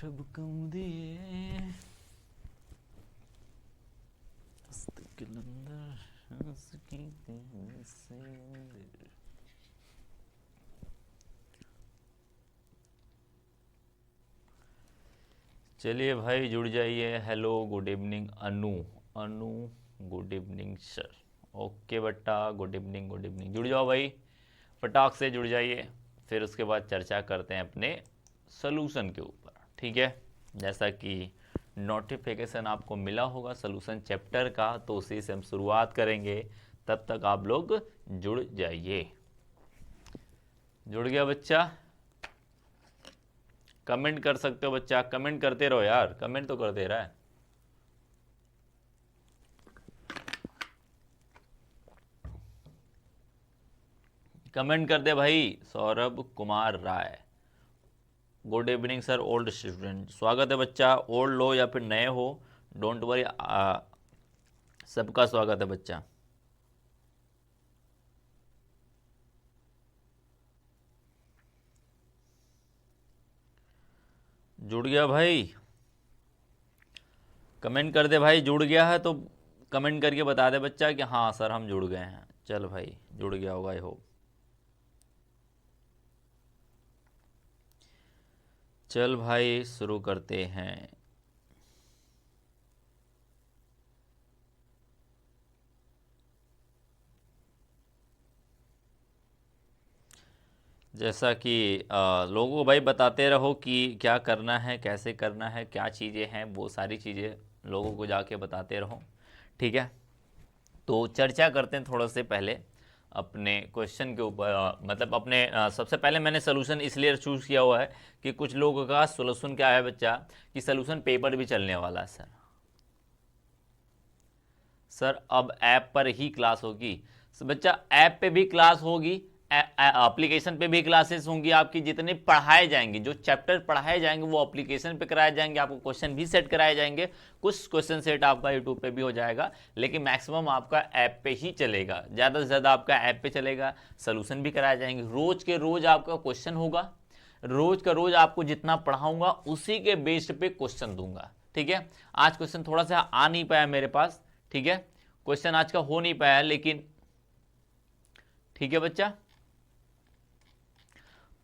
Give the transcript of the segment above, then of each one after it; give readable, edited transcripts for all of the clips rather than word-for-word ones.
शब कम दिए चलिए भाई जुड़ जाइए। हेलो गुड इवनिंग अनु। अनु गुड इवनिंग सर। ओके बेटा गुड इवनिंग जुड़ जाओ भाई, फटाक से जुड़ जाइए। फिर उसके बाद चर्चा करते हैं अपने सॉल्यूशन के ऊपर, ठीक है। जैसा कि नोटिफिकेशन आपको मिला होगा सॉल्यूशन चैप्टर का, तो उसी से हम शुरुआत करेंगे। तब तक आप लोग जुड़ जाइए। जुड़ गया बच्चा? कमेंट कर सकते हो बच्चा, कमेंट करते रहो यार, कमेंट तो कर दे रहा है। कमेंट कर दे भाई। Saurabh Kumar Rai, good evening sir old student. स्वागत है बच्चा, ओल्ड हो या फिर नए हो, डोंट वरी, सबका स्वागत है बच्चा। जुड़ गया भाई? कमेंट कर दे भाई, जुड़ गया है तो कमेंट करके बता दे बच्चा कि हाँ सर हम जुड़ गए हैं। चल भाई जुड़ गया होगा, आई होप। चल भाई शुरू करते हैं। जैसा कि लोगों को भाई बताते रहो कि क्या करना है, कैसे करना है, क्या चीज़ें हैं, वो सारी चीज़ें लोगों को जाके बताते रहो, ठीक है। तो चर्चा करते हैं थोड़ा से पहले अपने क्वेश्चन के ऊपर। मतलब अपने सबसे पहले मैंने सोल्यूशन इसलिए चूज़ किया हुआ है कि कुछ लोगों का सोल्यूशन क्या है बच्चा, कि सोल्यूशन पेपर भी चलने वाला है सर। सर अब ऐप पर ही क्लास होगी? बच्चा ऐप पे भी क्लास होगी, एप्लीकेशन पे भी क्लासेस होंगी आपकी। जितने पढ़ाए जाएंगे, जो चैप्टर पढ़ाए जाएंगे वो एप्लीकेशन पे कराए जाएंगे। आपको क्वेश्चन भी सेट कराए जाएंगे, कुछ क्वेश्चन सेट आपका यूट्यूब पे भी हो जाएगा, लेकिन मैक्सिमम आपका ऐप पे ही चलेगा। ज़्यादा से ज़्यादा आपका ऐप पे चलेगा। सोल्यूशन भी कराए जाएंगे, रोज के रोज आपका क्वेश्चन होगा। रोज का रोज आपको जितना पढ़ाऊंगा उसी के बेस पे क्वेश्चन दूंगा, ठीक है। आज क्वेश्चन थोड़ा सा आ नहीं पाया मेरे पास, ठीक है, क्वेश्चन आज का हो नहीं पाया, लेकिन ठीक है बच्चा।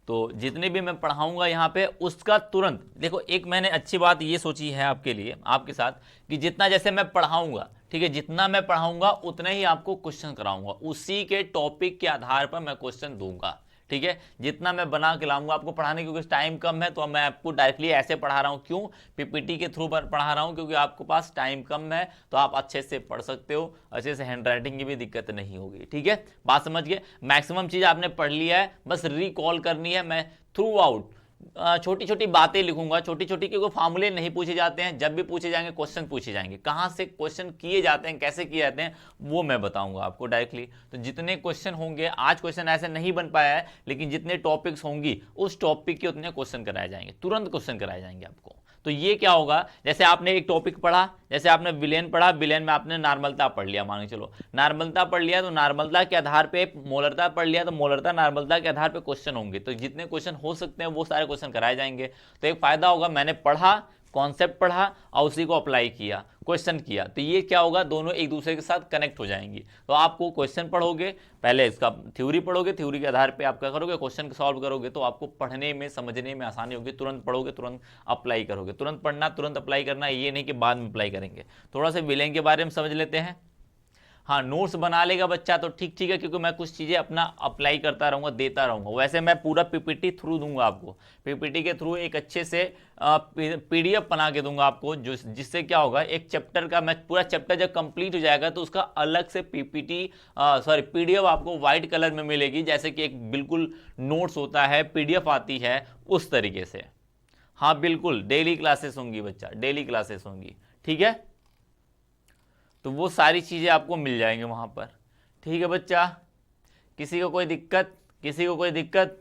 तो जितने भी मैं पढ़ाऊंगा यहाँ पे उसका तुरंत देखो, एक मैंने अच्छी बात ये सोची है आपके लिए, आपके साथ, कि जितना जैसे मैं पढ़ाऊंगा, ठीक है, जितना मैं पढ़ाऊंगा उतना ही आपको क्वेश्चन कराऊंगा, उसी के टॉपिक के आधार पर मैं क्वेश्चन दूंगा, ठीक है। जितना मैं बना के लाऊंगा आपको पढ़ाने, क्योंकि टाइम कम है तो मैं आपको डायरेक्टली ऐसे पढ़ा रहा हूँ। क्यों? पीपीटी के थ्रू पढ़ा रहा हूँ, क्योंकि आपके पास टाइम कम है तो आप अच्छे से पढ़ सकते हो, अच्छे से हैंड राइटिंग की भी दिक्कत नहीं होगी, ठीक है। बात समझ गए? मैक्सिमम चीज़ आपने पढ़ लिया है, बस रिकॉल करनी है। मैं थ्रू आउट छोटी छोटी बातें लिखूंगा, छोटी छोटी, क्योंकि फार्मूले नहीं पूछे जाते हैं। जब भी पूछे जाएंगे क्वेश्चन पूछे जाएंगे, कहाँ से क्वेश्चन किए जाते हैं, कैसे किए जाते हैं, वो मैं बताऊंगा आपको डायरेक्टली। तो जितने क्वेश्चन होंगे, आज क्वेश्चन ऐसे नहीं बन पाया है, लेकिन जितने टॉपिक्स होंगी उस टॉपिक के उतने क्वेश्चन कराए जाएंगे, तुरंत क्वेश्चन कराए जाएंगे आपको। तो ये क्या होगा, जैसे आपने एक टॉपिक पढ़ा, जैसे आपने विलेन पढ़ा, विलेन में आपने नॉर्मलता पढ़ लिया, मान के चलो नॉर्मलता पढ़ लिया, तो नॉर्मलता के आधार पे मोलरता पढ़ लिया, तो मोलरता नॉर्मलता के आधार पे क्वेश्चन होंगे। तो जितने क्वेश्चन हो सकते हैं वो सारे क्वेश्चन कराए जाएंगे। तो एक फायदा होगा, मैंने पढ़ा, कॉन्सेप्ट पढ़ा और उसी को अप्लाई किया, क्वेश्चन किया, तो ये क्या होगा, दोनों एक दूसरे के साथ कनेक्ट हो जाएंगी। तो आपको क्वेश्चन पढ़ोगे, पहले इसका थ्योरी पढ़ोगे, थ्योरी के आधार पे आप क्या करोगे, क्वेश्चन सॉल्व करोगे, तो आपको पढ़ने में समझने में आसानी होगी। तुरंत पढ़ोगे, तुरंत अप्लाई करोगे। तुरंत पढ़ना, तुरंत अप्लाई करना, ये नहीं कि बाद में अप्लाई करेंगे। थोड़ा सा विलेन के बारे में समझ लेते हैं। हाँ, नोट्स बना लेगा बच्चा तो ठीक है, क्योंकि मैं कुछ चीज़ें अपना अप्लाई करता रहूँगा, देता रहूँगा। वैसे मैं पूरा पीपीटी थ्रू दूंगा आपको, पीपीटी के थ्रू एक अच्छे से पीडीएफ बना के दूंगा आपको, जो जिससे क्या होगा, एक चैप्टर का, मैं पूरा चैप्टर जब कंप्लीट हो जाएगा तो उसका अलग से पीडीएफ आपको व्हाइट कलर में मिलेगी, जैसे कि एक बिल्कुल नोट्स होता है, पीडीएफ आती है, उस तरीके से। हाँ बिल्कुल, डेली क्लासेस होंगी बच्चा, डेली क्लासेस होंगी, ठीक है। तो वो सारी चीज़ें आपको मिल जाएंगे वहाँ पर, ठीक है बच्चा। किसी को कोई दिक्कत, किसी को कोई दिक्कत?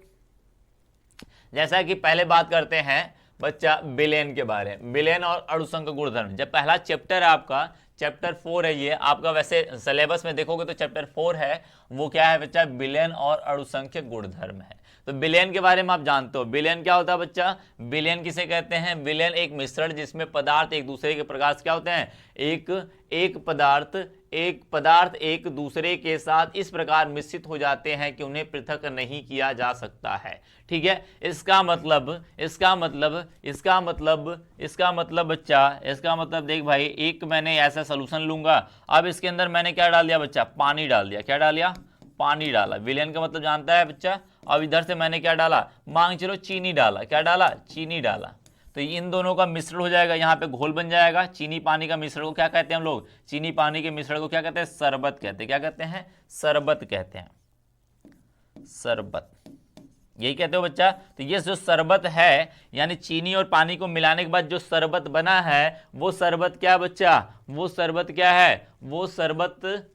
जैसा कि पहले बात करते हैं बच्चा विलेन के बारे में, विलेन और अणुसंख्यक गुणधर्म। जब पहला चैप्टर है आपका, चैप्टर 4 है ये आपका, वैसे सिलेबस में देखोगे तो चैप्टर 4 है, वो क्या है बच्चा, विलेन और अणुसंख्यक गुणधर्म है। तो विलयन के बारे में आप जानते हो, विलयन क्या होता है बच्चा, विलयन किसे कहते हैं, विलयन एक मिश्रण जिसमें पदार्थ एक दूसरे के प्रकार क्या होते हैं, एक पदार्थ एक दूसरे के साथ इस प्रकार मिश्रित हो जाते हैं कि उन्हें पृथक नहीं किया जा सकता है। ठीक है, इसका मतलब बच्चा, इसका मतलब देख भाई, एक मैंने ऐसा सोल्यूशन लूंगा, अब इसके अंदर मैंने क्या डाल दिया बच्चा, पानी डाल दिया, क्या डाल दिया, पानी डाला। विलयन का मतलब जानता है बच्चा। अब इधर से मैंने क्या डाला, मांग चलो चीनी डाला, क्या डाला, चीनी डाला। तो इन दोनों का मिश्रण हो जाएगा, यहाँ पे घोल बन जाएगा। चीनी पानी का मिश्रण को क्या कहते हैं हम लोग, चीनी पानी के मिश्रण को क्या कहते हैं, शरबत कहते हैं। क्या कहते हैं, शरबत कहते हैं, शरबत, यही कहते हो बच्चा। तो ये जो शरबत है, यानी चीनी और पानी को मिलाने के बाद जो शरबत बना है, वो शरबत क्या बच्चा, वो शरबत क्या है, वो शरबत,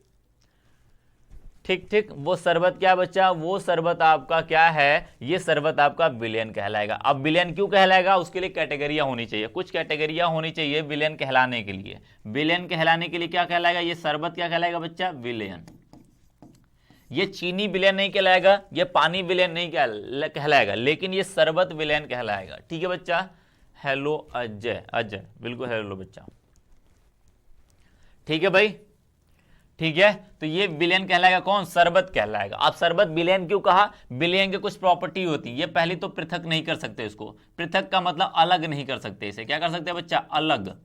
ठीक, वो शरबत क्या बच्चा, वो शरबत आपका क्या है, ये शरबत आपका विलयन कहलाएगा। अब विलयन क्यों कहलाएगा, उसके लिए कैटेगरियां होनी चाहिए, कुछ कैटेगरियां होनी चाहिए विलयन कहलाने के लिए। विलयन कहलाने के लिए क्या कहलाएगा, ये शरबत क्या कहलाएगा बच्चा, विलयन। ये चीनी विलयन नहीं कहलाएगा, ये पानी विलयन नहीं कहलाएगा, लेकिन ये शरबत विलयन कहलाएगा। ठीक है बच्चा। हेलो अजय, अजय बिल्कुल हेलो बच्चा, ठीक है भाई, ठीक है। तो ये विलयन कहलाएगा, कौन, शरबत कहलाएगा। अब शरबत विलयन क्यों कहा, विलयन के कुछ प्रॉपर्टी होती है। ये पहली तो पृथक नहीं कर सकते इसको, पृथक का मतलब अलग नहीं कर सकते इसे, क्या कर सकते हैं बच्चा, अलग,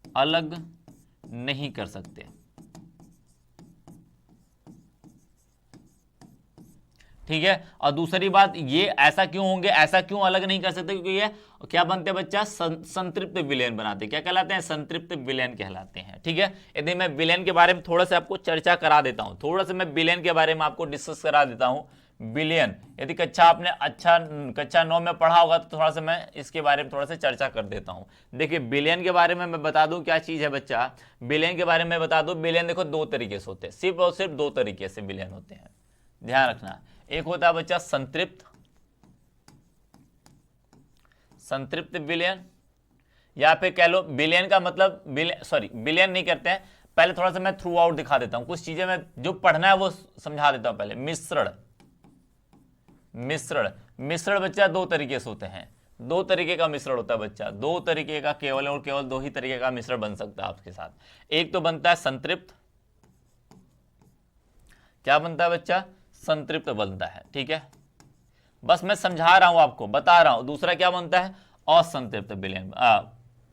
अलग नहीं कर सकते। ठीक है। और दूसरी बात, ये ऐसा क्यों होंगे, ऐसा क्यों अलग नहीं कर सकते, क्योंकि ये क्या बनते हैं बच्चा, संतृप्त विलयन बनाते हैं। क्या कहलाते हैं, संतृप्त विलयन कहलाते हैं। ठीक है। यदि मैं विलयन के बारे में थोड़ा सा आपको चर्चा करा देता हूं, थोड़ा सा मैं विलयन के बारे में आपको डिस्कस करा देता हूं। विलयन, यदि कक्षा 9 में पढ़ा होगा तो थोड़ा सा मैं इसके बारे में थोड़ा सा चर्चा कर देता हूं। देखिए विलयन के बारे में मैं बता दूं क्या चीज है बच्चा, विलयन के बारे में बता दूं। विलयन देखो दो तरीके से होते हैं, सिर्फ और सिर्फ दो तरीके से विलयन होते हैं, ध्यान रखना। एक होता है बच्चा संतृप्त, संतृप्त विलयन, या फिर कह लो विलयन का मतलब, विलयन नहीं करते हैं। पहले थोड़ा सा मैं थ्रू आउट दिखा देता हूं, कुछ चीजें मैं जो पढ़ना है वो समझा देता हूं। पहले मिश्रण, मिश्रण बच्चा दो तरीके से होते हैं, दो तरीके का मिश्रण होता है बच्चा, दो तरीके का, केवल और केवल दो ही तरीके का मिश्रण बन सकता है आपके साथ। एक तो बनता है संतृप्त, क्या बनता है बच्चा, संतृप्त बनता है। ठीक है, बस मैं समझा रहा हूं आपको, बता रहा हूं। दूसरा क्या बनता है, असंतृप्त विलयन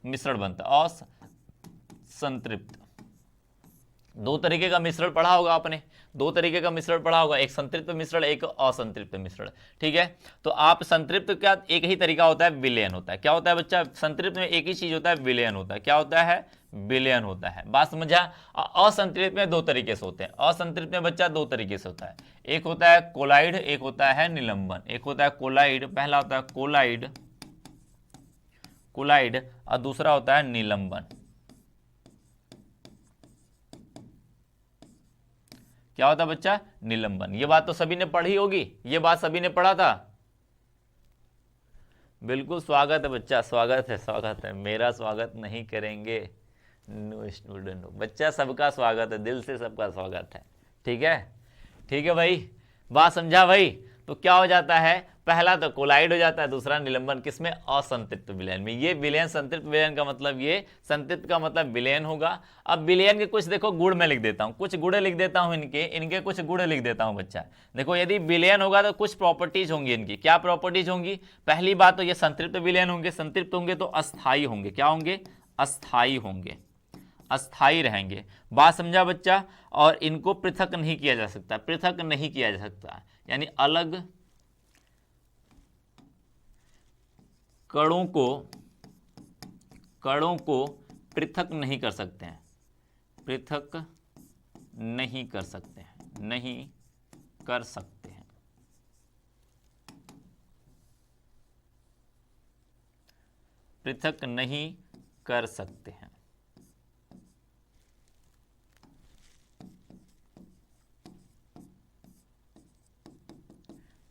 मिश्रण बनता है, असंतृप्त। दो तरीके का मिश्रण पढ़ा होगा आपने, दो तरीके का मिश्रण पढ़ा होगा, एक संतृप्त मिश्रण, एक असंतृप्त मिश्रण। ठीक है। तो आप संतृप्त का एक ही तरीका होता है, विलयन होता है। क्या होता है बच्चा, संतृप्त में एक ही चीज होता है, विलयन होता है। क्या होता है, विलयन होता है। बात समझा। असंतृप्त में दो तरीके से होते हैं, असंतृप्त में बच्चा दो तरीके से होता है। एक होता है कोलाइड, एक होता है निलंबन। एक होता है कोलाइड, पहला होता है कोलाइड, और दूसरा होता है निलंबन। क्या होता है बच्चा, निलंबन। ये बात तो सभी ने पढ़ी होगी, ये बात सभी ने पढ़ा था। बिल्कुल स्वागत है बच्चा, स्वागत है, मेरा स्वागत नहीं करेंगे, नो स्टूडेंट बच्चा, सबका स्वागत है, दिल से सबका स्वागत है। ठीक है भाई, बात समझा भाई। तो क्या हो जाता है, पहला तो कोलाइड हो जाता है, दूसरा निलंबन, किसमें, असंतृप्त विलयन में। ये विलयन, संतृप्त विलयन का मतलब ये, संतृप्त का मतलब विलयन होगा। अब विलयन के कुछ देखो गुण में लिख देता हूं, कुछ गुण लिख देता हूं, इनके कुछ गुण लिख देता हूं बच्चा। देखो यदि विलयन होगा तो कुछ प्रॉपर्टीज होंगी इनकी। क्या प्रॉपर्टीज होंगी, पहली बात तो ये संतृप्त विलयन होंगे, संतृप्त होंगे तो अस्थायी होंगे। क्या होंगे, अस्थायी होंगे, अस्थायी रहेंगे। बात समझा बच्चा। और इनको पृथक नहीं किया जा सकता, पृथक नहीं किया जा सकता, यानी अलग कणों को पृथक नहीं कर सकते हैं, पृथक नहीं कर सकते हैं, नहीं कर सकते हैं, पृथक नहीं कर सकते हैं।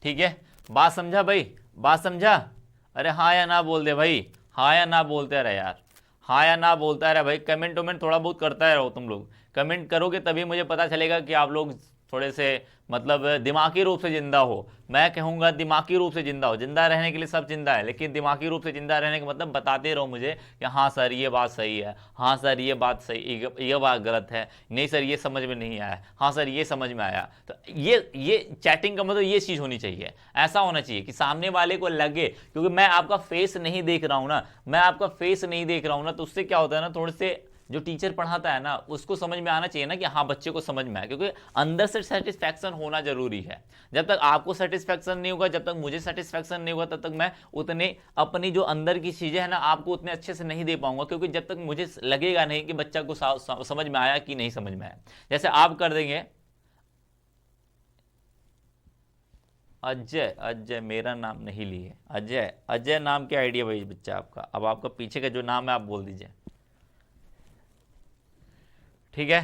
ठीक है, बात समझा भाई, बात समझा। अरे हाँ या ना बोल दे भाई, हाँ या ना बोलते रहे यार, हाँ या ना बोलता रहे भाई। कमेंट वमेंट थोड़ा बहुत करता रहो, तुम लोग कमेंट करोगे तभी मुझे पता चलेगा कि आप लोग थोड़े से मतलब दिमागी रूप से जिंदा हो। मैं कहूँगा दिमागी रूप से जिंदा हो। जिंदा रहने के लिए सब जिंदा है, लेकिन दिमागी रूप से जिंदा रहने का मतलब बताते रहो मुझे कि हाँ सर ये बात सही है, हाँ सर ये बात सही, ये बात गलत है, नहीं सर ये समझ में नहीं आया, हाँ सर ये समझ में आया। तो ये चैटिंग का मतलब ये चीज़ होनी चाहिए। ऐसा होना चाहिए कि सामने वाले को लगे, क्योंकि मैं आपका फेस नहीं देख रहा हूँ ना, मैं आपका फेस नहीं देख रहा हूँ ना, तो उससे क्या होता है ना, थोड़े से जो टीचर पढ़ाता है ना उसको समझ में आना चाहिए ना कि हाँ बच्चे को समझ में आए, क्योंकि अंदर से सेटिस्फैक्शन होना जरूरी है। जब तक आपको सेटिस्फैक्शन नहीं होगा, जब तक मुझे सेटिस्फैक्शन नहीं होगा, तब तक मैं उतने अपनी जो अंदर की चीजें है ना आपको उतने अच्छे से नहीं दे पाऊंगा, क्योंकि जब तक मुझे लगेगा नहीं कि बच्चा को समझ में आया कि नहीं समझ में आया। जैसे आप कर देंगे अजय, अजय मेरा नाम नहीं लिए, अजय, अजय नाम क्या आइडिया भाई बच्चा आपका। अब आपका पीछे का जो नाम है आप बोल दीजिए, ठीक है।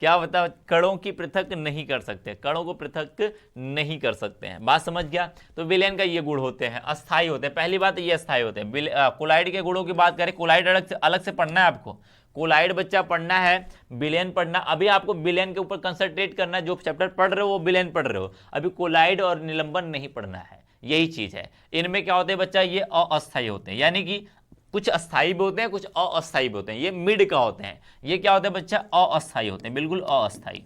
क्या बता, कणों की पृथक नहीं कर सकते, कणों को पृथक नहीं कर सकते हैं, बात समझ गया। तो विलयन का ये गुण होते हैं, अस्थाई होते हैं। पहली बात ये अस्थाई होते हैं। कोलाइड के गुणों की बात करें, कोलाइड अलग से पढ़ना है आपको, कोलाइड बच्चा पढ़ना है, विलयन पढ़ना। अभी आपको विलयन के ऊपर कंसंट्रेट करना है, जो चैप्टर पढ़ रहे हो वो विलयन पढ़ रहे हो, अभी कोलाइड और निलंबन नहीं पढ़ना है। यही चीज है। इनमें क्या होते हैं बच्चा, ये अस्थाई होते हैं, यानी कि कुछ अस्थाई भी होते हैं, कुछ अस्थाई भी होते हैं। ये मिड का होते हैं। ये क्या होते हैं बच्चा, अस्थाई होते हैं, बिल्कुल अस्थाई।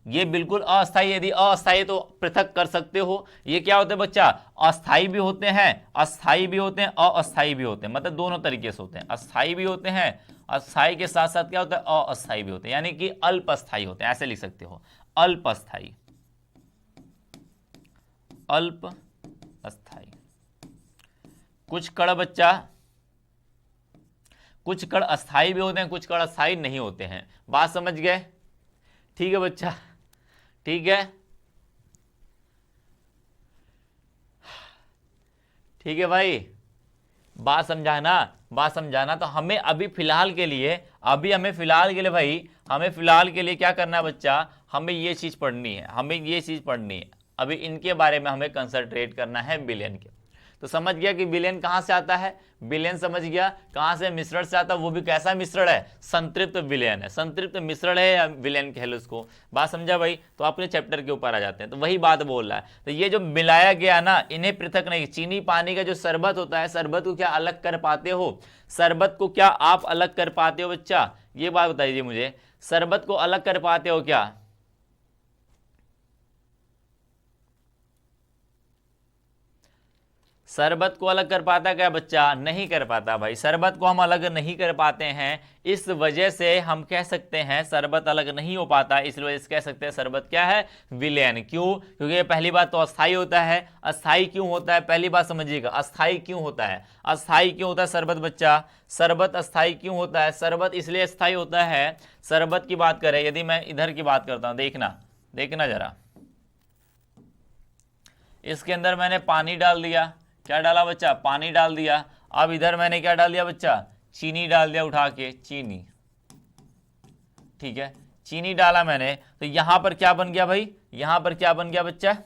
ये बिल्कुल अस्थाई, यदि अस्थाई तो पृथक कर सकते हो। ये क्या होते हैं बच्चा, अस्थाई भी होते हैं, अस्थाई भी होते हैं, अस्थाई भी होते हैं, मतलब दोनों तरीके से होते हैं। अस्थाई भी होते हैं, अस्थाई के साथ साथ क्या होता है, अस्थाई भी होते हैं, यानी कि अल्पस्थाई होते हैं, ऐसे लिख सकते हो, अल्पस्थाई, अल्पस्थाई। कुछ कण बच्चा, कुछ कण अस्थाई भी होते हैं, कुछ कण अस्थाई नहीं होते हैं। बात समझ गए, ठीक है बच्चा, ठीक है, ठीक है भाई, बात समझाना, बात समझाना। तो हमें अभी फिलहाल के लिए, भाई हमें फिलहाल के लिए क्या करना है बच्चा, हमें ये चीज पढ़नी है, हमें ये चीज पढ़नी है। अभी इनके बारे में हमें कंसंट्रेट करना है, विलयन के। तो समझ गया कि विलयन कहां से आता है, विलयन समझ गया कहां से, मिश्रण से आता है। वो भी कैसा मिश्रण है, संतृप्त विलयन है, संतृप्त मिश्रण है या विलयन कह लो उसको। बात समझा भाई। तो अपने चैप्टर के ऊपर आ जाते हैं, तो वही बात बोल रहा है। तो ये जो मिलाया गया ना, इन्हें पृथक नहीं। चीनी पानी का जो शरबत होता है, शरबत को क्या अलग कर पाते हो, शरबत को क्या आप अलग कर पाते हो बच्चा, ये बात बताइए मुझे, शरबत को अलग कर पाते हो क्या। शरबत को अलग कर पाता क्या बच्चा, नहीं कर पाता भाई। शरबत को हम अलग नहीं कर पाते हैं, इस वजह से हम कह सकते हैं शरबत अलग नहीं हो पाता, इस वजह से कह सकते हैं शरबत क्या है, विलयन। क्यों, क्योंकि पहली बात तो अस्थाई होता है। अस्थाई क्यों होता है, पहली बात समझिएगा, अस्थाई क्यों होता है, अस्थाई क्यों होता है शरबत बच्चा, शरबत अस्थाई क्यों होता है। शरबत इसलिए अस्थाई होता है, शरबत की बात करें, यदि मैं इधर की बात करता हूं, देखना देखना जरा, इसके अंदर मैंने पानी डाल दिया, क्या डाला बच्चा, पानी डाल दिया। अब इधर मैंने क्या डाल दिया बच्चा, चीनी डाल दिया उठा के, चीनी, ठीक है, चीनी डाला मैंने। तो यहां पर क्या बन गया भाई, यहां पर क्या बन गया बच्चा,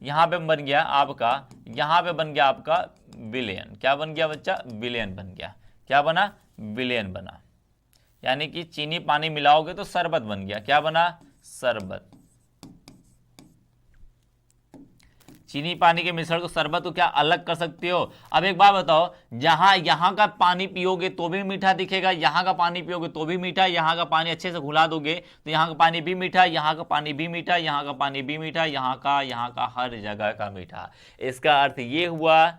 यहां पे बन गया आपका, यहां पे बन गया आपका विलयन। क्या बन गया बच्चा, विलयन बन गया। क्या बना, विलयन बना। यानी कि चीनी पानी मिलाओगे तो शरबत बन गया। क्या बना, शरबत। चीनी पानी के मिश्रण को शरबत को क्या अलग कर सकते हो। अब एक बात बताओ, जहां यहां का पानी पियोगे तो भी मीठा दिखेगा, यहां का पानी पियोगे तो भी मीठा, यहां का पानी अच्छे से घुला दोगे तो यहां का पानी भी मीठा, यहां का पानी भी मीठा, यहां का पानी भी मीठा, यहां का हर जगह का मीठा। इसका अर्थ ये हुआ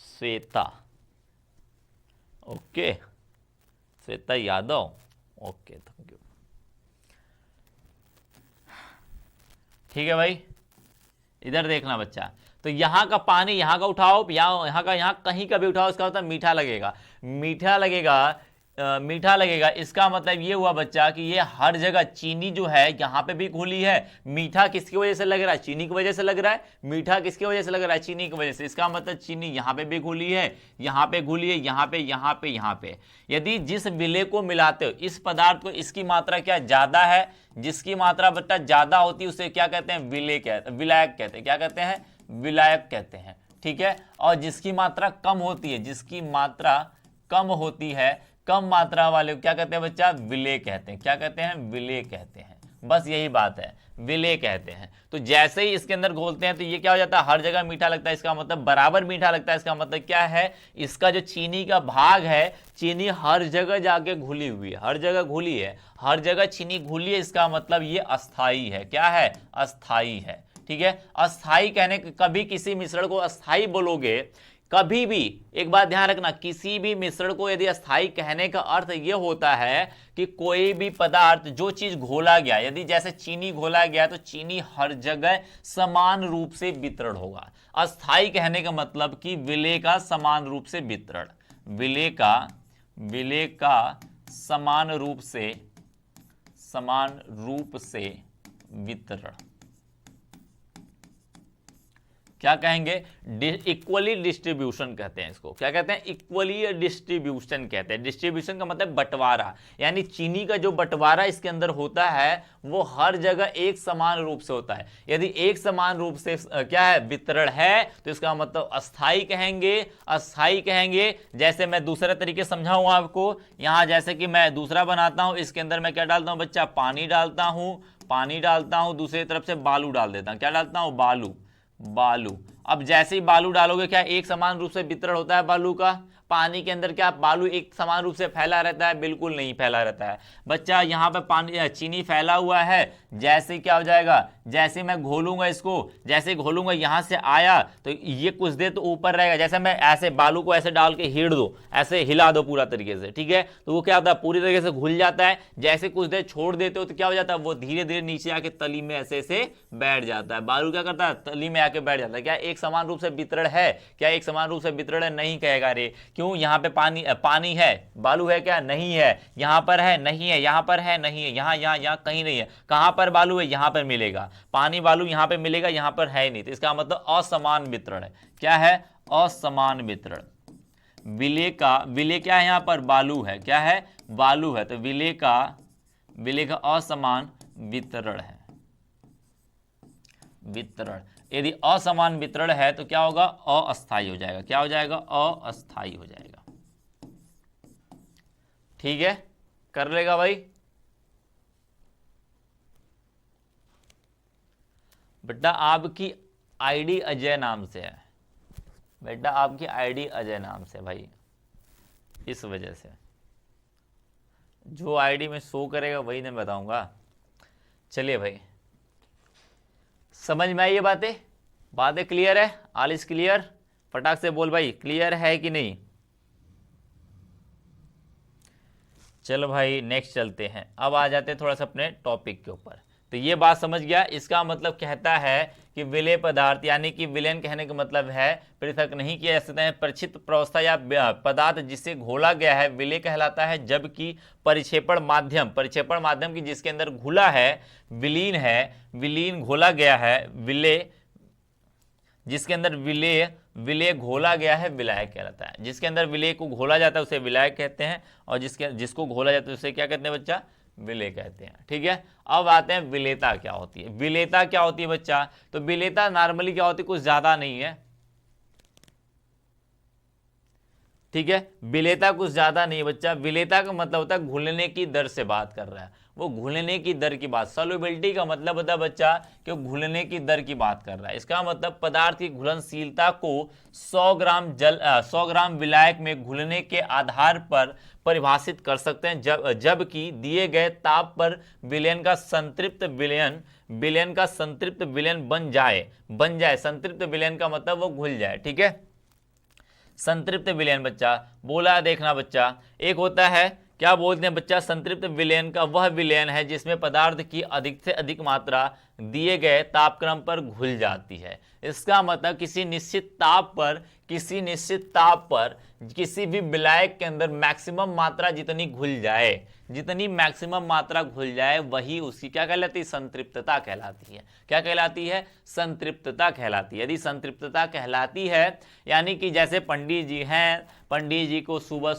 Shweta, okay, Shweta Yadav, okay, thank you, ठीक है भाई। इधर देखना बच्चा, तो यहां का पानी यहां का उठाओ, यहां का यहां कहीं का भी उठाओ, इसका मतलब मीठा लगेगा, मीठा लगेगा, मीठा लगेगा। इसका मतलब ये हुआ बच्चा कि ये हर जगह चीनी जो है यहां पे भी घुली है। मीठा किसकी वजह से लग रहा है, चीनी की वजह से लग रहा है। मीठा किसकी वजह से लग रहा है, चीनी की वजह से। इसका मतलब चीनी यहां पे भी घुली है, यहां पे घुली है, यहां पे, यहां पे, यहां पे। यदि जिस विलय को मिलाते हो, इस पदार्थ को, इसकी मात्रा क्या ज्यादा है, जिसकी मात्रा बच्चा ज्यादा होती है उसे क्या कहते हैं, विलय कहते हैं, विलायक कहते हैं। क्या कहते हैं, विलायक कहते हैं, ठीक है। और जिसकी मात्रा कम होती है, जिसकी मात्रा कम होती है, कम मात्रा वाले को क्या कहते हैं बच्चा? विलेय कहते हैं। क्या कहते हैं? विलेय कहते हैं। बस यही बात है, विलेय कहते हैं। तो जैसे ही इसके अंदर घोलते हैं तो ये क्या हो जाता है? हर जगह मीठा लगता है। इसका मतलब बराबर मीठा लगता है। इसका मतलब क्या है? इसका जो चीनी का भाग है, चीनी हर जगह जाके घुली हुई है, हर जगह घुली है, हर जगह चीनी घुली है। इसका मतलब ये अस्थाई है। क्या है? अस्थाई है। ठीक है, अस्थाई कहने, कभी किसी मिश्रण को अस्थाई बोलोगे, कभी भी एक बात ध्यान रखना, किसी भी मिश्रण को यदि अस्थाई कहने का अर्थ यह होता है कि कोई भी पदार्थ, जो चीज घोला गया, यदि जैसे चीनी घोला गया तो चीनी हर जगह समान रूप से वितरण होगा। अस्थाई कहने का मतलब कि विलेय का समान रूप से वितरण, विलेय का समान रूप से वितरण। क्या कहेंगे? इक्वली डिस्ट्रीब्यूशन कहते हैं इसको। क्या कहते हैं? इक्वली डिस्ट्रीब्यूशन कहते हैं। डिस्ट्रीब्यूशन का मतलब बंटवारा, यानी चीनी का जो बंटवारा इसके अंदर होता है वो हर जगह एक समान रूप से होता है। यदि एक समान रूप से क्या है? वितरण है, तो इसका मतलब अस्थाई कहेंगे। अस्थाई कहेंगे। जैसे मैं दूसरे तरीके समझाऊं आपको, यहां जैसे कि मैं दूसरा बनाता हूं, इसके अंदर मैं क्या डालता हूं बच्चा? पानी डालता हूं, दूसरी तरफ से बालू डाल देता हूं। क्या डालता हूं? बालू। अब जैसे ही बालू डालोगे, क्या एक समान रूप से वितरण होता है बालू का? पानी के अंदर क्या बालू एक समान रूप से फैला रहता है? बिल्कुल नहीं फैला रहता है बच्चा। यहाँ पे पानी, चीनी फैला हुआ है, जैसे क्या हो जाएगा? जैसे मैं घोलूंगा इसको, जैसे घोलूंगा यहां से आया तो ये कुछ देर तो ऊपर रहेगा। जैसे मैं ऐसे बालू को ऐसे डाल के हिड़ दो, ऐसे हिला दो पूरा तरीके से, ठीक है, तो वो क्या होता है? पूरी तरीके से घुल जाता है। जैसे कुछ देर छोड़ देते हो तो क्या हो जाता है? वो धीरे धीरे नीचे आके तली में ऐसे ऐसे बैठ जाता है। बालू क्या करता है? तली में आके बैठ जाता है। क्या एक समान रूप से वितरण है? क्या एक समान रूप से वितरण है? नहीं कहेगा रे। क्यों? यहाँ पे पानी है, बालू है क्या? नहीं है। यहाँ पर है? नहीं है। यहाँ पर है? नहीं है। यहाँ कहीं नहीं है। कहां पर बालू है? यहाँ पर मिलेगा। पानी बालू यहाँ पे मिलेगा, यहाँ पर है नहीं, तो इसका मतलब असमान वितरण है। क्या है? असमान वितरण। विलेय क्या है? यहाँ पर बालू है। क्या है? बालू है। तो विलेय का असमान वितरण है। वितरण, यदि असमान वितरण है तो क्या होगा? अस्थाई हो जाएगा। क्या हो जाएगा? अस्थाई हो जाएगा। ठीक है, कर लेगा भाई। बेटा आपकी आईडी अजय नाम से है, बेटा आपकी आईडी अजय नाम से भाई, इस वजह से जो आईडी में शो करेगा वही मैं बताऊंगा। चलिए भाई, समझ में आई ये बातें क्लियर है? All is clear? फटाक से बोल भाई, क्लियर है कि नहीं? चलो भाई नेक्स्ट चलते हैं। अब आ जाते हैं थोड़ा सा अपने टॉपिक के ऊपर। तो ये बात समझ गया। इसका मतलब कहता है कि विलेय पदार्थ, यानी कि विलयन कहने का मतलब है पृथक नहीं किया जा सकता है। परिचित प्रावस्था या पदार्थ जिससे घोला गया है विलेय कहलाता है, जबकि परिक्षेपण माध्यम की जिसके अंदर घुला है, विलीन घोला गया है, विलेय जिसके अंदर विलेय घोला गया है विलायक कहलाता है। जिसके अंदर विलेय को घोला जाता है उसे विलायक कहते हैं, और जिसको घोला जाता है उसे क्या कहते हैं बच्चा? विलेय कहते हैं। ठीक है, अब आते हैं विलेयता क्या होती है। विलेयता क्या होती है बच्चा? तो विलेयता नॉर्मली क्या होती है? कुछ ज्यादा नहीं है। ठीक है, विलेयता कुछ ज्यादा नहीं है बच्चा। विलेयता का मतलब होता है घुलने की दर से बात कर रहा है, वो घुलने की दर की बात। सॉल्युबिलिटी का मतलब होता है बच्चा कि घुलने की दर की बात कर रहा है। इसका मतलब पदार्थ की घुलनशीलता को 100 ग्राम विलायक में घुलने के आधार पर परिभाषित कर सकते हैं, जबकि दिए गए ताप पर विलयन का संतृप्त विलयन बन जाए। संतृप्त विलयन का मतलब वो घुल जाए। ठीक है, संतृप्त विलयन बच्चा बोला, देखना बच्चा, एक होता है क्या बोलते हैं बच्चा? संतृप्त विलयन का वह विलयन है जिसमें पदार्थ की अधिक से अधिक मात्रा दिए गए तापक्रम पर घुल जाती है। इसका मतलब किसी निश्चित ताप पर किसी भी विलायक के अंदर मैक्सिमम मात्रा जितनी मैक्सिमम मात्रा घुल जाए वही उसकी क्या कहलाती है? संतृप्तता कहलाती है। क्या कहलाती है? संतृप्तता कहलाती है। यदि संतृप्तता कहलाती है, यानी कि जैसे पंडित जी हैं, पंडित जी को सुबह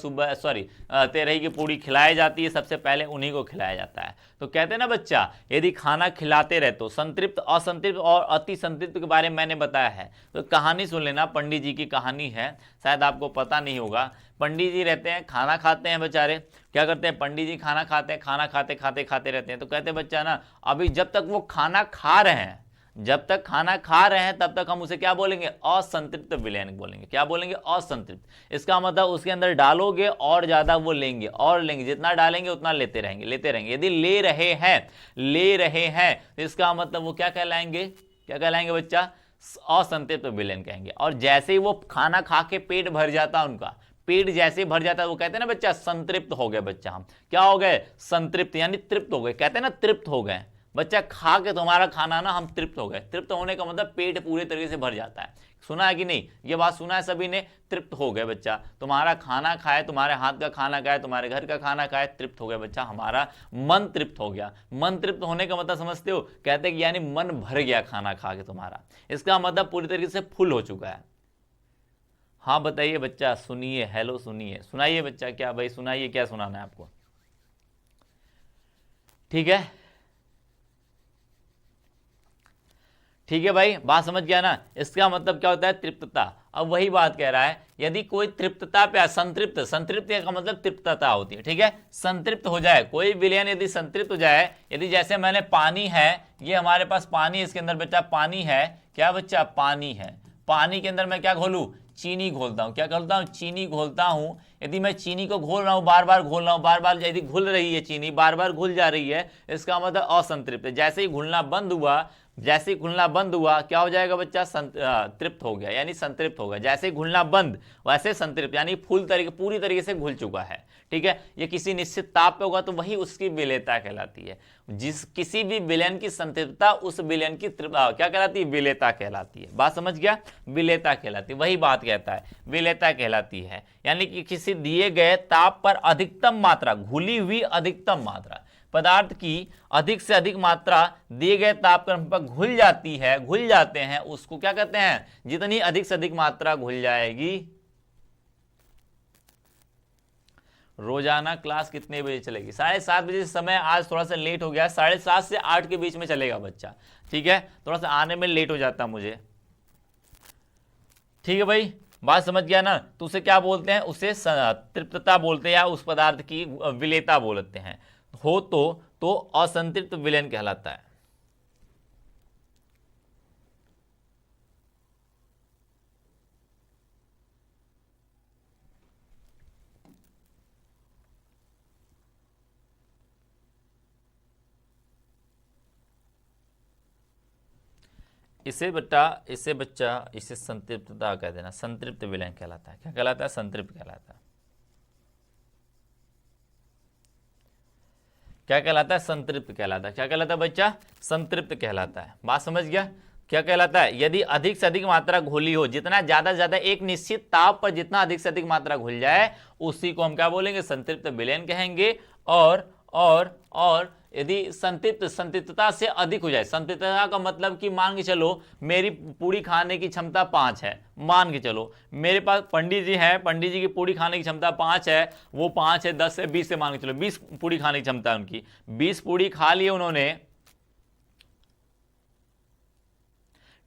तेरही की पूड़ी खिलाई जाती है, सबसे पहले उन्हीं को खिलाया जाता है। तो कहते हैं ना बच्चा, यदि खाना खिलाते रहे तो संतृप्त, असंतृप्त और अति संतृप्त के बारे में मैंने बताया है, तो कहानी सुन लेना, पंडित जी की कहानी है, शायद आपको पता नहीं होगा। पंडित जी रहते हैं, खाना खाते हैं बेचारे, क्या करते हैं पंडित जी, खाना खाते हैं, खाना खाते खाते खाते रहते हैं। तो कहते हैं बच्चा ना, अभी जब तक वो खाना खा रहे हैं, जब तक खाना खा रहे हैं तब तक हम उसे क्या बोलेंगे, असंतृप्त विलयन बोलेंगे। क्या बोलेंगे, असंतृप्त। इसका मतलब उसके अंदर डालोगे और ज्यादा वो लेंगे और लेंगे, जितना डालेंगे उतना लेते रहेंगे, लेते रहेंगे। यदि ले रहे हैं तो इसका मतलब वो क्या कहलाएंगे, क्या कहलाएंगे बच्चा, असंतृप्त विलयन कहेंगे। और जैसे ही वो खाना खा के पेट भर जाता, उनका पेट जैसे भर जाता है, वो कहते हैं ना बच्चा संतृप्त हो गए। बच्चा हम क्या हो गए, संतृप्त, यानी तृप्त हो गए। कहते हैं ना तृप्त हो गए, बच्चा खा के तुम्हारा खाना ना हम तृप्त हो गए। तृप्त होने का मतलब पेट पूरे तरीके से भर जाता है। सुना है कि नहीं, ये बात सुना है सभी ने, तृप्त हो गए बच्चा, तुम्हारा खाना खाए, तुम्हारे हाथ का खाना खाए, तुम्हारे घर का खाना खाए, तृप्त हो गया बच्चा, हमारा मन तृप्त हो गया। मन तृप्त होने का मतलब समझते हो, कहते हैं कि यानी मन भर गया खाना खा के तुम्हारा, इसका मतलब पूरी तरीके से फुल हो चुका है। हाँ बताइए बच्चा, सुनिए, हेलो सुनिए, सुनाइए बच्चा, क्या भाई सुनाइए, क्या सुनाना है आपको, ठीक है, ठीक है भाई, बात समझ गया ना। इसका मतलब क्या होता है, तृप्तता। अब वही बात कह रहा है, यदि कोई तृप्तता पे संतृप्त, संतृप्त का मतलब तृप्तता होती है, ठीक है, संतृप्त हो जाए कोई विलयन, यदि संतृप्त हो जाए, यदि जैसे मैंने पानी है, ये हमारे पास पानी, इसके अंदर बच्चा पानी है, क्या बच्चा, पानी है, पानी के अंदर मैं क्या घोलूं, चीनी घोलता हूं, क्या घोलता हूं, चीनी घोलता हूं। यदि मैं चीनी को घोल रहा हूं, बार बार घोल रहा हूं, बार बार यदि घुल रही है चीनी, बार बार घुल जा रही है, इसका मतलब असंतृप्त। जैसे ही घुलना बंद हुआ, जैसे ही घुलना बंद हुआ, क्या हो जाएगा बच्चा, तृप्त हो गया, यानी संतृप्त हो गया। जैसे ही घुलना बंद, वैसे संतृप्त, यानी पूरी तरीके से घुल चुका है, ठीक है। ये किसी निश्चित ताप पे होगा तो वही उसकी विलेयता कहलाती है। जिस किसी भी विलयन की संतृप्तता उस विलयन की क्या कहलाती है, विलेयता कहलाती है। बात समझ गया, विलेयता कहलाती है, वही बात कहता है, विलेयता कहलाती है। यानी कि किसी दिए गए ताप पर अधिकतम मात्रा, घुली हुई अधिकतम मात्रा, पदार्थ की अधिक से अधिक मात्रा दिए गए तापक्रम पर घुल जाती है, घुल जाते हैं, उसको क्या कहते हैं, जितनी अधिक से अधिक मात्रा घुल जाएगी। रोजाना क्लास कितने बजे चलेगी, 7:30 बजे समय, आज थोड़ा सा लेट हो गया, 7:30 से 8 के बीच में चलेगा बच्चा, ठीक है, थोड़ा सा आने में लेट हो जाता मुझे, ठीक है भाई, बात समझ गया ना। तो उसे क्या बोलते हैं, उसे तृप्तता बोलते हैं, या उस पदार्थ की विलेयता बोलते हैं। हो तो असंतृप्त विलयन कहलाता है। इसे बच्चा इसे संतृप्तता कह देना, संतृप्त विलयन कहलाता है। क्या कहलाता है, संतृप्त कहलाता है। क्या कहलाता है, संतृप्त कहलाता है। क्या कहलाता है बच्चा, संतृप्त कहलाता है। बात समझ गया, क्या कहलाता है, यदि अधिक से अधिक मात्रा घुली हो, जितना ज्यादा से ज्यादा एक निश्चित ताप पर जितना अधिक से अधिक मात्रा घुल जाए, उसी को हम क्या बोलेंगे, संतृप्त विलयन कहेंगे। और यदि संतृप्तता से अधिक हो जाए, संतृप्तता का मतलब कि मान के चलो मेरी पूरी खाने की क्षमता 5 है, मान के चलो मेरे पास पंडित जी हैं, पंडित जी की पूरी खाने की क्षमता 5 है, वो 5 है, 10 है, 20 से मान के चलो 20 पूरी खाने की क्षमता है उनकी, 20 पूरी खा लिए उन्होंने,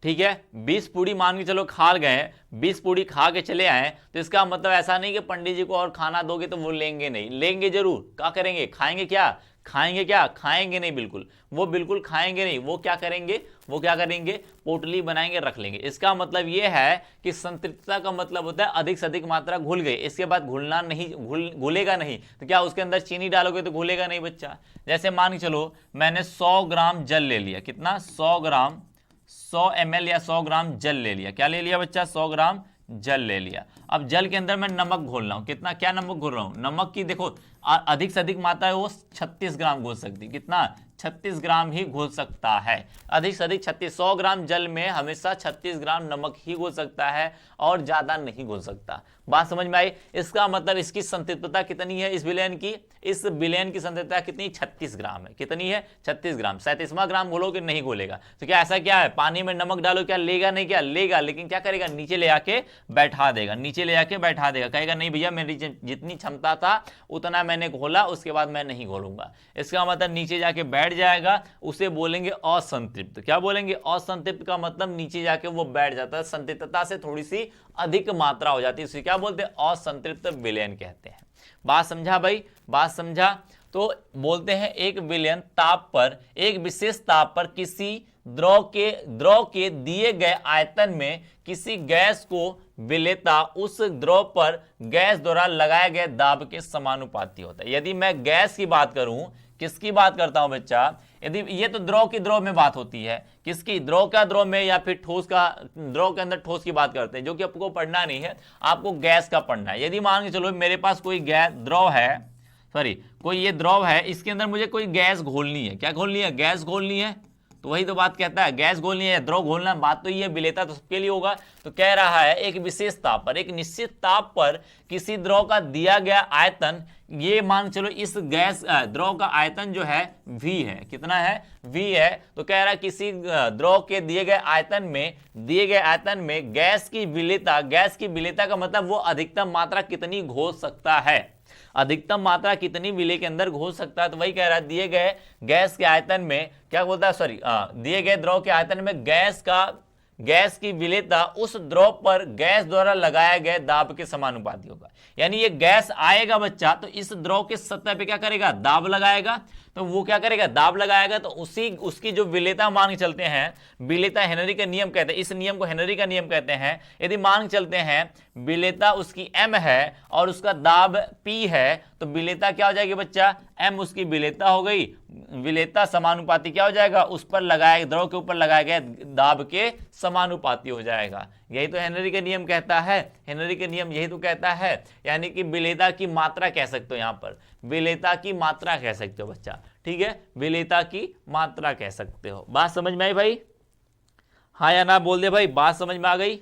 ठीक है, 20 पूरी मान के चलो खा गए, 20 पूरी खा के चले आए, तो इसका मतलब ऐसा नहीं कि पंडित जी को और खाना दोगे तो वो लेंगे नहीं, लेंगे जरूर। क्या करेंगे, खाएंगे, क्या खाएंगे, क्या खाएंगे नहीं, बिल्कुल, वो बिल्कुल खाएंगे नहीं, वो क्या करेंगे, वो क्या करेंगे, पोटली बनाएंगे, रख लेंगे। इसका मतलब ये है कि संतृप्तता का मतलब होता है अधिक से अधिक मात्रा घुल गई, इसके बाद घुलना नहीं, घुलेगा नहीं, तो क्या उसके अंदर चीनी डालोगे तो घुलेगा नहीं बच्चा। जैसे मान के चलो मैंने 100 ग्राम जल ले लिया, कितना, 100 ml या 100 ग्राम जल ले लिया, क्या ले लिया बच्चा, 100 ग्राम जल ले लिया। अब जल के अंदर मैं नमक घोल रहा हूं, कितना, क्या नमक घोल रहा हूं, नमक की देखो अधिक से अधिक मात्रा है वो 36 ग्राम घोल सकती, कितना, 36 ग्राम ही घोल सकता है, अधिक से अधिक 36। 100 ग्राम जल में हमेशा 36 ग्राम नमक ही घोल सकता है और ज्यादा नहीं घोल सकता। बात समझ में आई। इसका मतलब इसकी संतृप्तता कितनी है, इस विलयन की, इस विलयन की संतृप्तता कितनी, 36 ग्राम है, कितनी है, 36 ग्राम। 37वां ग्राम घोलोगे नहीं घोलेगा। तो क्या ऐसा क्या है, पानी में नमक डालो, क्या लेगा नहीं, क्या लेगा, लेकिन क्या करेगा, नीचे ले आके बैठा देगा, नीचे ले आके बैठा देगा, कहेगा नहीं भैया मेरी जितनी क्षमता था उतना मैंने घोला, उसके बाद मैं नहीं घोलूंगा। इसका मतलब नीचे जाके बैठ बैठ जाएगा उसे बोलेंगे असंतृप्त। क्या बोलेंगे? असंतृप्त का मतलब नीचे जाके वो बैठ जाता है, संतृप्तता से थोड़ी सी अधिक मात्रा हो जाती है, इसे क्या बोलते हैं? असंतृप्त विलयन कहते हैं। बात समझा भाई? बात समझा? तो बोलते हैं एक विलयन ताप पर, एक विशेष ताप पर किसी द्रव के दिए गए आयतन में किसी गैस को विलेयता उस द्रव पर गैस द्वारा लगाए गए दाब के समानुपाती होता है। यदि मैं गैस की बात करूं, किसकी बात करता हूं बच्चा? यदि ये तो द्रव की द्रव में बात होती है, किसकी? द्रव का द्रव में, या फिर ठोस का द्रव के अंदर ठोस की बात करते हैं, जो कि आपको पढ़ना नहीं है, आपको गैस का पढ़ना है। यदि मान के चलो मेरे पास कोई गैस द्रव है, सॉरी कोई ये द्रव है, इसके अंदर मुझे कोई गैस घोलनी है। क्या घोलनी है? गैस घोलनी है। तो वही तो बात कहता है, गैस घोलनी है, द्रव घोलना, बात तो ये विलेयता तो सबके लिए होगा। तो कह रहा है एक विशेष ताप पर, एक निश्चित ताप पर किसी द्रव का दिया गया आयतन, ये मान चलो इस गैस द्रव का आयतन जो है V है। कितना है? V है। तो कह रहा है किसी द्रव के दिए गए आयतन में गैस की विलेयता का मतलब वो अधिकतम मात्रा कितनी घोल सकता है, अधिकतम मात्रा कितनी विलेय के अंदर घोल सकता है। तो वही कह रहा है दिए गए गैस के आयतन में, क्या बोलता है, सॉरी दिए गए द्रव के आयतन में गैस की विलेयता उस द्रव पर गैस द्वारा लगाए गए दाब के समानुपाती होगा। यानी ये गैस आएगा बच्चा, तो इस द्रव के सतह पे क्या करेगा? दाब लगाएगा। तो वो क्या करेगा? दाब लगाएगा। तो उसकी जो विलेयता मान के चलते हैं, विलेयता हेनरी का नियम कहते हैं, इस नियम को हेनरी का नियम कहते हैं। यदि मान के चलते हैं विलेयता उसकी m है और उसका दाब p है, तो विलेयता क्या हो जाएगी बच्चा? m उसकी विलेयता हो गई। विलेयता समानुपाती क्या हो जाएगा? उस पर लगाए द्रव के ऊपर लगाए गए दाब के समानुपाती हो जाएगा। यही तो हेनरी का नियम कहता है। हेनरी का नियम यही तो कहता है, यानी कि विलेयता की मात्रा कह सकते हो, यहां पर विलेयता की मात्रा कह सकते हो बच्चा। ठीक है, विलेयता की मात्रा कह सकते हो। बात समझ में आई भाई? हाँ या ना बोल दे भाई, बात समझ में आ गई?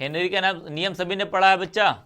हेनरी का नियम सभी ने पढ़ा है बच्चा?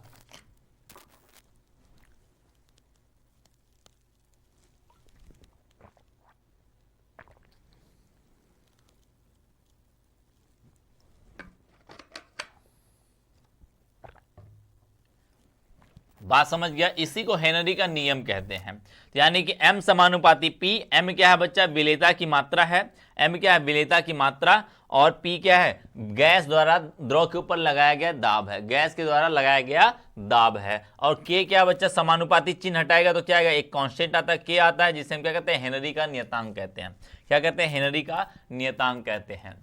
बात समझ गया? इसी को हेनरी का नियम कहते हैं। तो यानी कि m समानुपाती p, m क्या है बच्चा? विलेयता की मात्रा है। m क्या है? विलेयता की मात्रा। और p क्या है? गैस द्वारा द्रव के ऊपर लगाया गया दाब है, गैस के द्वारा लगाया गया दाब है। और k क्या बच्चा? समानुपाती चिन्ह हटाएगा तो क्या आएगा? एक कांस्टेंट आता है, k आता है, जिसे हम क्या कहते हैं? हेनरी का नियतांक कहते हैं। क्या कहते हैं? हेनरी का नियतांक कहते हैं।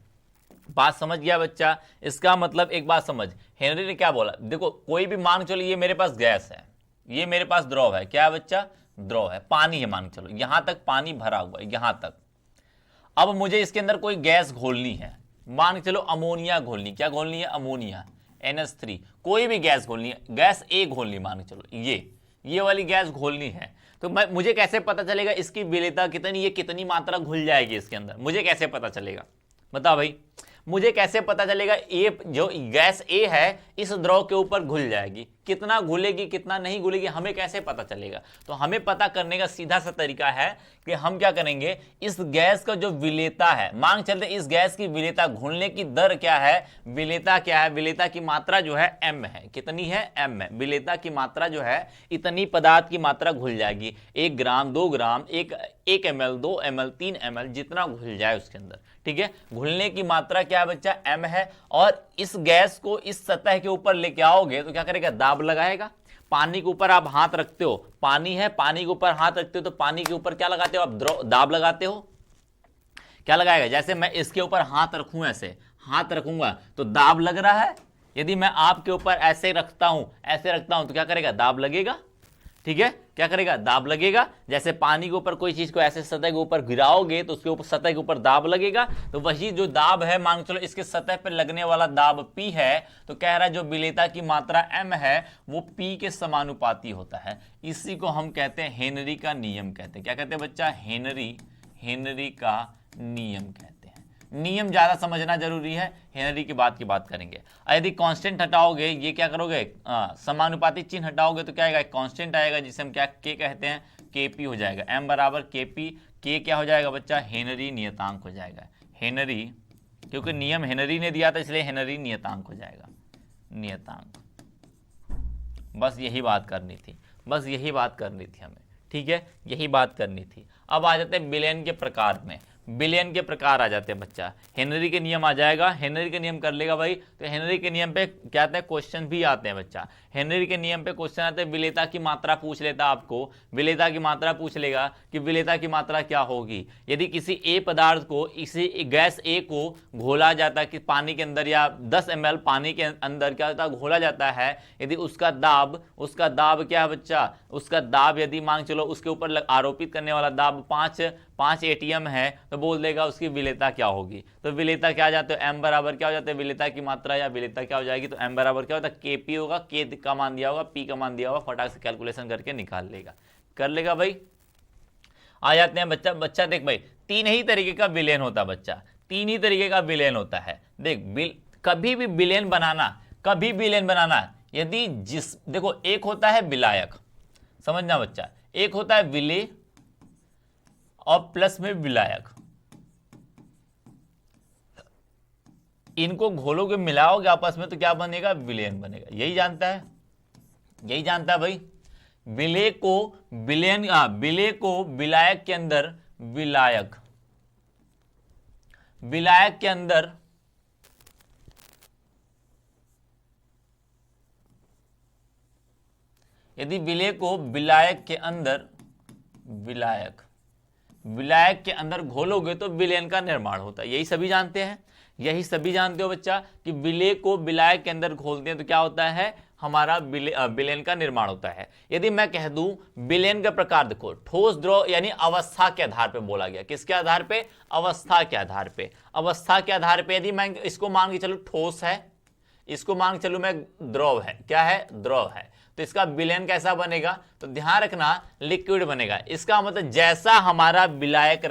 बात समझ गया बच्चा? इसका मतलब एक बात समझ, हेनरी ने क्या बोला, देखो कोई भी मान चलो ये मेरे पास गैस है, ये मेरे पास द्रव है। क्या है बच्चा? द्रव है, पानी है मान चलो, यहां तक पानी भरा हुआ है, यहां तक। अब मुझे इसके अंदर कोई गैस घोलनी है, मान चलो अमोनिया घोलनी। क्या घोलनी है? अमोनिया, NH3, कोई भी गैस घोलनी है, गैस A घोलनी मान चलो, ये वाली गैस घोलनी है। तो मुझे कैसे पता चलेगा इसकी विलेयता कितनी, ये कितनी मात्रा घुल जाएगी इसके अंदर? मुझे कैसे पता चलेगा? बताओ भाई, मुझे कैसे पता चलेगा ये जो गैस A है इस द्रव के ऊपर घुल जाएगी? कितना घुलेगी, कितना नहीं घुलेगी, हमें कैसे पता चलेगा? तो हमें पता करने का सीधा सा तरीका है कि हम क्या करेंगे, इस गैस का जो विलेयता है, मांग चलते इस गैस की विलेयता, घुलने की दर क्या है, विलेयता क्या है, विलेयता की मात्रा जो है m है। कितनी है? m है। विलेयता की मात्रा जो है, इतनी पदार्थ की मात्रा घुल जाएगी, 1 ग्राम, 2 ग्राम, 1 ml, 2 ml, 3 ml, जितना घुल जाए उसके अंदर। ठीक है, घुलने की मात्रा क्या है बच्चा? m है। और इस गैस को इस सतह के ऊपर लेके आओगे तो क्या करेगा? दाब लगाएगा। पानी के ऊपर आप हाथ रखते हो, पानी है, पानी के ऊपर हाथ रखते हो तो पानी के ऊपर क्या लगाते हो आप? दाब लगाते हो। क्या लगाएगा? जैसे मैं इसके ऊपर हाथ रखूं, ऐसे हाथ रखूंगा तो दाब लग रहा है। यदि मैं आपके ऊपर ऐसे रखता हूं तो क्या करेगा? दाब लगेगा। ठीक है, क्या करेगा? दाब लगेगा। जैसे पानी के ऊपर कोई चीज को ऐसे सतह के ऊपर गिराओगे तो उसके ऊपर, सतह के ऊपर दाब लगेगा। तो वही जो दाब है, मान चलो इसके सतह पर लगने वाला दाब P है, तो कह रहा है जो विलेयता की मात्रा m है वो P के समानुपाती होता है। इसी को हम कहते हैं हेनरी का नियम कहते हैं। क्या कहते हैं बच्चा? हेनरी का नियम कहते हैं। नियम ज्यादा समझना जरूरी है, हेनरी की बात करेंगे। यदि कांस्टेंट हटाओगे, ये क्या करोगे, समानुपाती चिन्ह हटाओगे तो क्या आएगा? कांस्टेंट आएगा, जिसे हम क्या के कहते हैं? Kp हो जाएगा। m बराबर Kp, K क्या हो जाएगा बच्चा? हेनरी नियतांक हो जाएगा। हेनरी, क्योंकि नियम हेनरी ने दिया था इसलिए हेनरी नियतांक हो जाएगा। नियतांक, बस यही बात करनी थी। बस यही बात करनी थी हमें, ठीक है, यही बात करनी थी। अब आ जाते हैं विलयन के प्रकार में। विलयन के प्रकार आ जाते हैं बच्चा, हेनरी के नियम आ जाएगा, हेनरी के नियम कर लेगा भाई। तो हेनरी के नियम पे क्या आते हैं, क्वेश्चन भी आते हैं बच्चा। हेनरी के नियम पे क्वेश्चन आते हैं, विलेयता की मात्रा पूछ लेता आपको, विलेयता की मात्रा पूछ लेगा कि विलेयता की मात्रा क्या होगी। यदि किसी ए पदार्थ को, इसी गैस ए को घोला जाता है कि पानी के अंदर, या 10 ml पानी के अंदर क्या होता है, घोला जाता है, यदि उसका दाब क्या है बच्चा, उसका दाब यदि मांग चलो उसके ऊपर आरोपित करने वाला दाब 5 ATM है, तो बोल देगा उसकी विलेयता क्या होगी। तो विलेयता क्या आ जाते है, m बराबर क्या हो जाता है, विलेयता की मात्रा या विलेयता क्या हो जाएगी, तो m बराबर क्या होता है, Kp होगा, K का मान दिया होगा, P का मान दिया होगा, फटाक से कैलकुलेशन करके निकाल लेगा, कर लेगा भाई। आ जाते हैं बच्चा देख भाई, 3 ही तरीके का विलयन होता है बच्चा, 3 ही तरीके का विलयन होता है। देख कभी भी विलयन बनाना, यदि देखो एक होता है विलायक, समझना बच्चा, एक होता है विलेय और प्लस में विलायक, इनको घोलोगे मिलाओगे आपस में तो क्या बनेगा, विलयन बनेगा। यही जानता है भाई। विलेय को विलायक के अंदर विलायक के अंदर यदि विलेय को विलायक के अंदर घोलोगे तो विलयन का निर्माण होता है। यही सभी जानते हो बच्चा कि विलेय को विलायक के अंदर घोलते हैं तो क्या होता है, हमारा विलयन का निर्माण होता है। यदि मैं कह दूं विलयन का प्रकार देखो, ठोस द्रव यानी अवस्था के आधार पे बोला गया, किसके आधार पे, अवस्था के आधार पे। यदि मैं इसको मान के चलूं ठोस है, इसको मान के चलूं मैं द्रव है, क्या है, द्रव है, तो इसका विलयन कैसा बनेगा, तो ध्यान रखना लिक्विड बनेगा। इसका मतलब जैसा हमारा विलायक